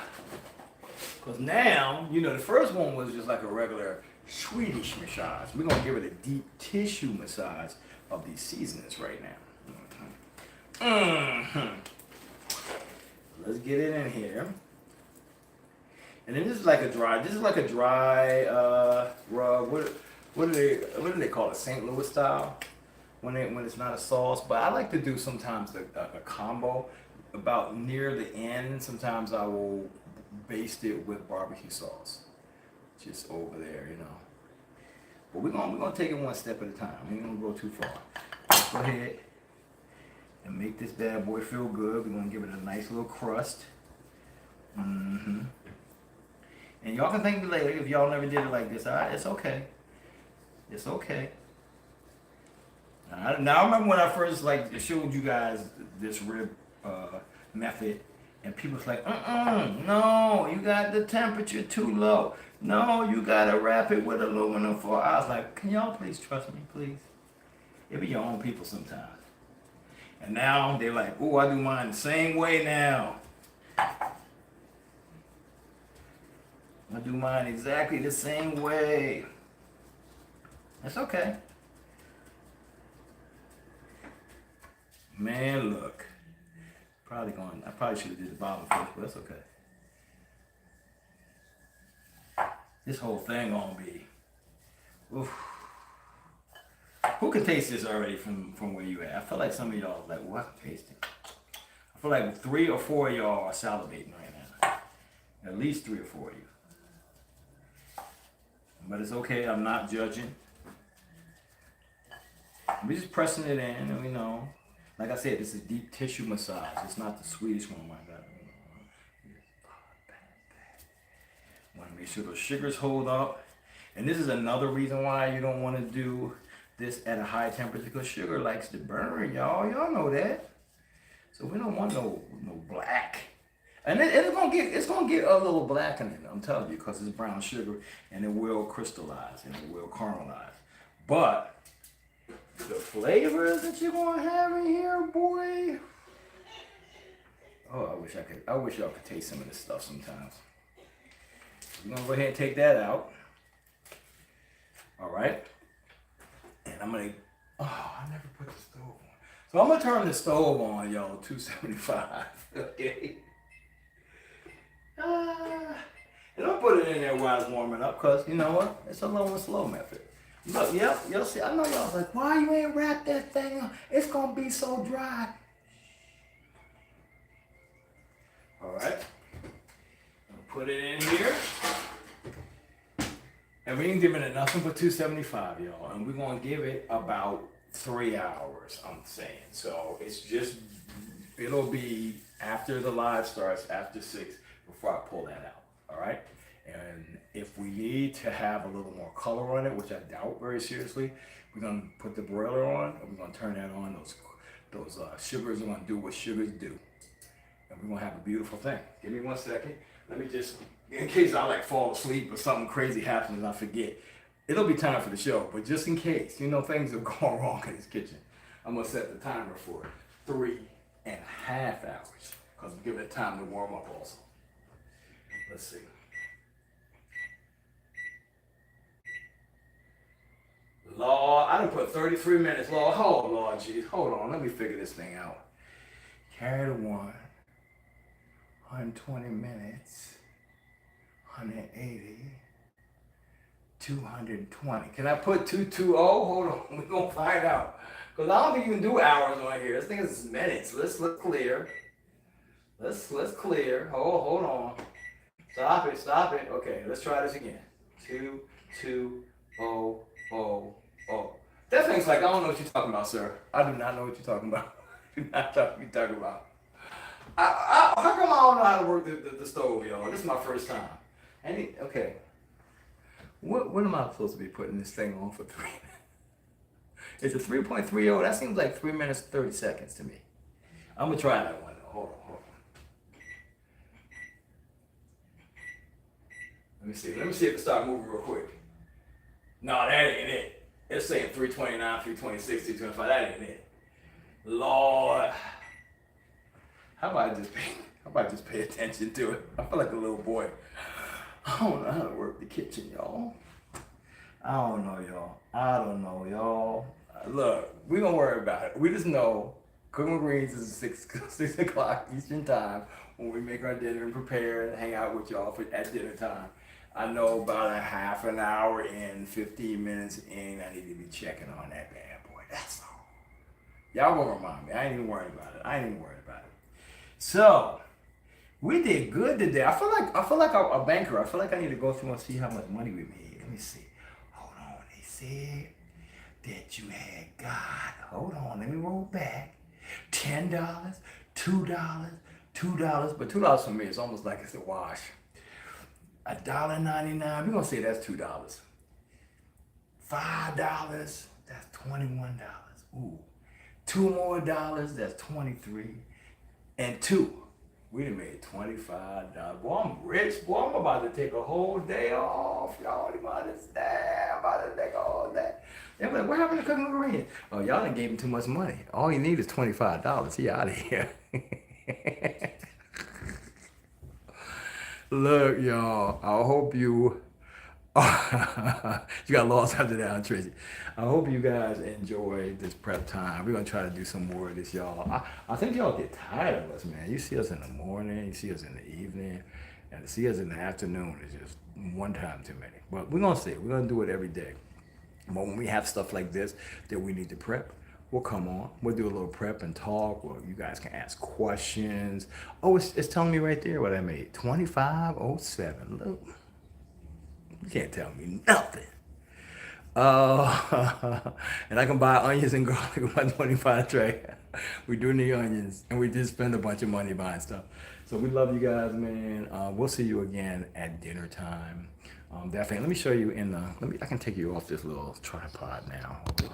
Because now, you know, the first one was just like a regular Swedish massage. We're gonna give it a deep tissue massage of these seasonings right now. Let's get it in here. And then this is like a dry rub. What do they call it? St. Louis style? When it's not a sauce. But I like to do sometimes a combo. About near the end, sometimes I will baste it with barbecue sauce. Just over there, you know. But we're gonna take it one step at a time. We ain't gonna go too far. Let's go ahead and make this bad boy feel good. We're gonna give it a nice little crust. And y'all can thank me later if y'all never did it like this. All right, it's okay. It's okay. Now I remember when I first showed you guys this rib method, and people was like, no, you got the temperature too low. No, you gotta wrap it with aluminum foil. I was like, can y'all please trust me, please? It be your own people sometimes. And now they're like, oh, I do mine the same way now. I do mine exactly the same way. That's okay. Man, look. I probably should have did the bottom first, but that's okay. This whole thing gonna be. Oof. Who can taste this already from where you at? I feel like some of y'all are like, well, I can taste it. I feel like 3 or 4 of y'all are salivating right now. At least 3 or 4 of you. But it's okay, I'm not judging. We're just pressing it in, and we know. Like I said, this is deep tissue massage. It's not the Swedish one. My God. Want to make sure those sugars hold up. And this is another reason why you don't want to do this at a high temperature, because sugar likes to burn, y'all. Y'all know that. So we don't want no black. And it's gonna get a little black in it, I'm telling you, because it's brown sugar and it will crystallize and it will caramelize. But the flavors that you're gonna have in here, boy. Oh, I wish y'all could taste some of this stuff sometimes. We're gonna go ahead and take that out. All right. And I'm gonna, I never put the stove on. So I'm gonna turn the stove on, y'all, 275. Okay. And I'll put it in there while it's warming up, because you know what? It's a low and slow method. Look, yep, you'll see. I know y'all's like, why you ain't wrap that thing up? It's gonna be so dry. All right. I'll put it in here. And we ain't giving it nothing but 275, y'all. And we're gonna give it about 3 hours, I'm saying. So it's just, it'll be after the live starts, after 6, before I pull that out, all right? And if we need to have a little more color on it, which I doubt very seriously, we're gonna put the broiler on, and we're gonna turn that on. Those sugars are gonna do what sugars do. And we're gonna have a beautiful thing. Give me 1 second. Let me just, in case I like fall asleep or something crazy happens and I forget, it'll be time for the show, but just in case, you know, things are going wrong in this kitchen, I'm gonna set the timer for 3.5 hours, because I'm giving it time to warm up also. Let's see. Lord, I done put 33 minutes. Lord, oh Lord, geez, hold on, let me figure this thing out. Carry the 120 minutes, 180, 220. Can I put 220? Hold on, we're gonna find out. Because I don't think you can do hours on here. This thing is minutes. Let's clear. Let's clear. Hold on. Stop it. Okay, let's try this again. 220. That thing's like, I don't know what you're talking about, sir. I do not know what you're talking about. I do not know what you're talking about. How come I don't know how to work the stove, y'all? This is my first time. Okay. What am I supposed to be putting this thing on for 3 minutes? It's a 3.30. That seems like 3 minutes 30 seconds to me. I'm gonna try that one though. Hold on. Let me see if it starts moving real quick. No, that ain't it. It's saying 329, 326, 325. That ain't it. Lord. How about I just pay attention to it? I feel like a little boy. I don't know how to work the kitchen, y'all. I don't know, y'all. Look, we don't worry about it. We just know cooking greens is 6 o'clock Eastern time when we make our dinner and prepare and hang out with y'all at dinner time. I know about a half an hour in, 15 minutes in, I need to be checking on that bad boy. That's all. Y'all gonna remind me. I ain't even worried about it. So, we did good today. I feel like a banker. I feel like I need to go through and see how much money we made. Let me see. Hold on. They said that you had got. Hold on. Let me roll back. $10, $2, but $2 for me is almost like it's a wash. $1.99. We're gonna say that's $2. $5. That's $21. Ooh. $2 more, that's 23. And 2. We done made $25. Boy, I'm rich. Boy, I'm about to take a whole day off. Y'all don't even understand. I'm about to take a whole day. They're like, what happened to cooking greens? Oh, y'all done gave him too much money. All you need is $25. He out of here. Look, y'all, I hope you you got lost after that, Tracy. I hope you guys enjoy this prep time. We're gonna try to do some more of this, y'all. I think y'all get tired of us, man. You see us in the morning, you see us in the evening, and to see us in the afternoon is just one time too many. But we're gonna see. We're gonna do it every day. But when we have stuff like this that we need to prep, we'll come on. We'll do a little prep and talk. Well, you guys can ask questions. Oh, it's telling me right there what I made. 2507. Look. You can't tell me nothing. And I can buy onions and garlic with my 25 tray. We do need onions, and we did spend a bunch of money buying stuff. So we love you guys, man. We'll see you again at dinner time. Definitely. Let me show you in the. I can take you off this little tripod now. So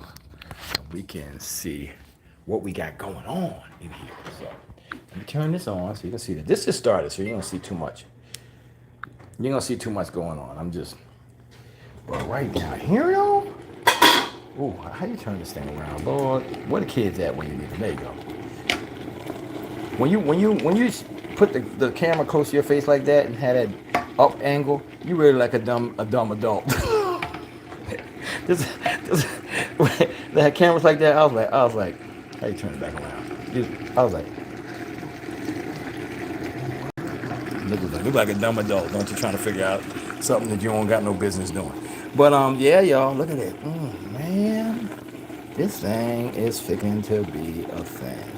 we can see what we got going on in here. So let me turn this on so you can see that this just started, so you're gonna see too much. You're gonna see too much going on. I'm just. But right now, here, y'all. Ooh, how you turn this thing around, Lord? Where the kids at when you need them? There you go. When you put the camera close to your face like that and have that up angle, you really like a dumb adult. They had cameras like that. I was like, how you turn it back around? I was like, look like a dumb adult, don't you? Trying to figure out something that you don't got no business doing. But yeah, y'all, look at it. Man, this thing is fixing to be a thing.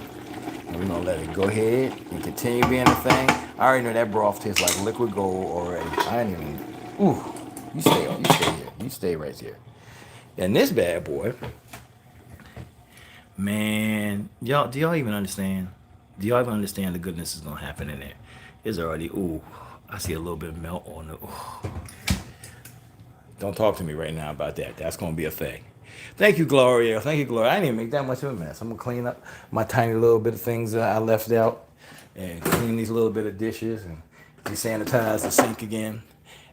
And we're gonna let it go ahead and continue being a thing. I already know that broth tastes like liquid gold already. I ain't even. Ooh, you stay here. You stay right here. And this bad boy, man, y'all, do y'all even understand? Do y'all even understand the goodness is gonna happen in there? It's already. Ooh, I see a little bit of melt on it. Ooh. Don't talk to me right now about that. That's going to be a thing. Thank you, Gloria. Thank you, Gloria. I didn't even make that much of a mess. I'm going to clean up my tiny little bit of things that I left out and clean these little bit of dishes and desanitize the sink again.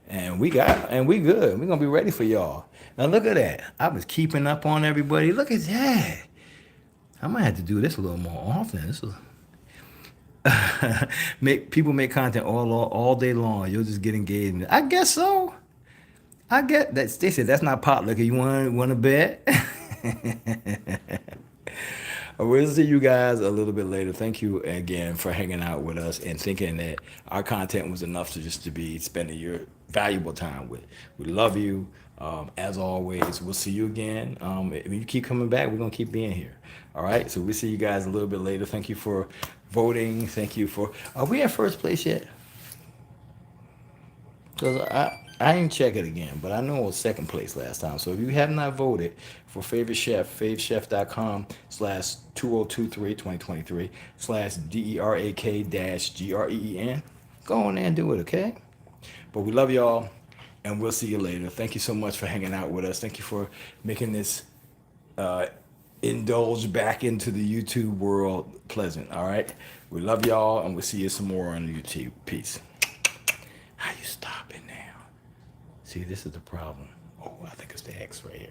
And we good. We're going to be ready for y'all. Now, look at that. I was keeping up on everybody. Look at that. I might have to do this a little more often. This is... People make content all day long. You'll just get engaged. I guess so. I get that. They said that's not pot liquor. You want to bet? We'll see you guys a little bit later. Thank you again for hanging out with us and thinking that our content was enough to be spending your valuable time with. We love you. As always, we'll see you again. If you keep coming back, we're gonna keep being here. All right. So we'll see you guys a little bit later. Thank you for voting. Thank you for. Are we at first place yet? Because I didn't check it again, but I know it was second place last time. So if you have not voted for favorite chef, favechef.com/2023/DERAK-GREEN, go on there and do it, okay? But we love y'all, and we'll see you later. Thank you so much for hanging out with us. Thank you for making this indulge back into the YouTube world pleasant, all right? We love y'all, and we'll see you some more on YouTube. Peace. How you stopping now? See, this is the problem. Oh, I think it's the X right here.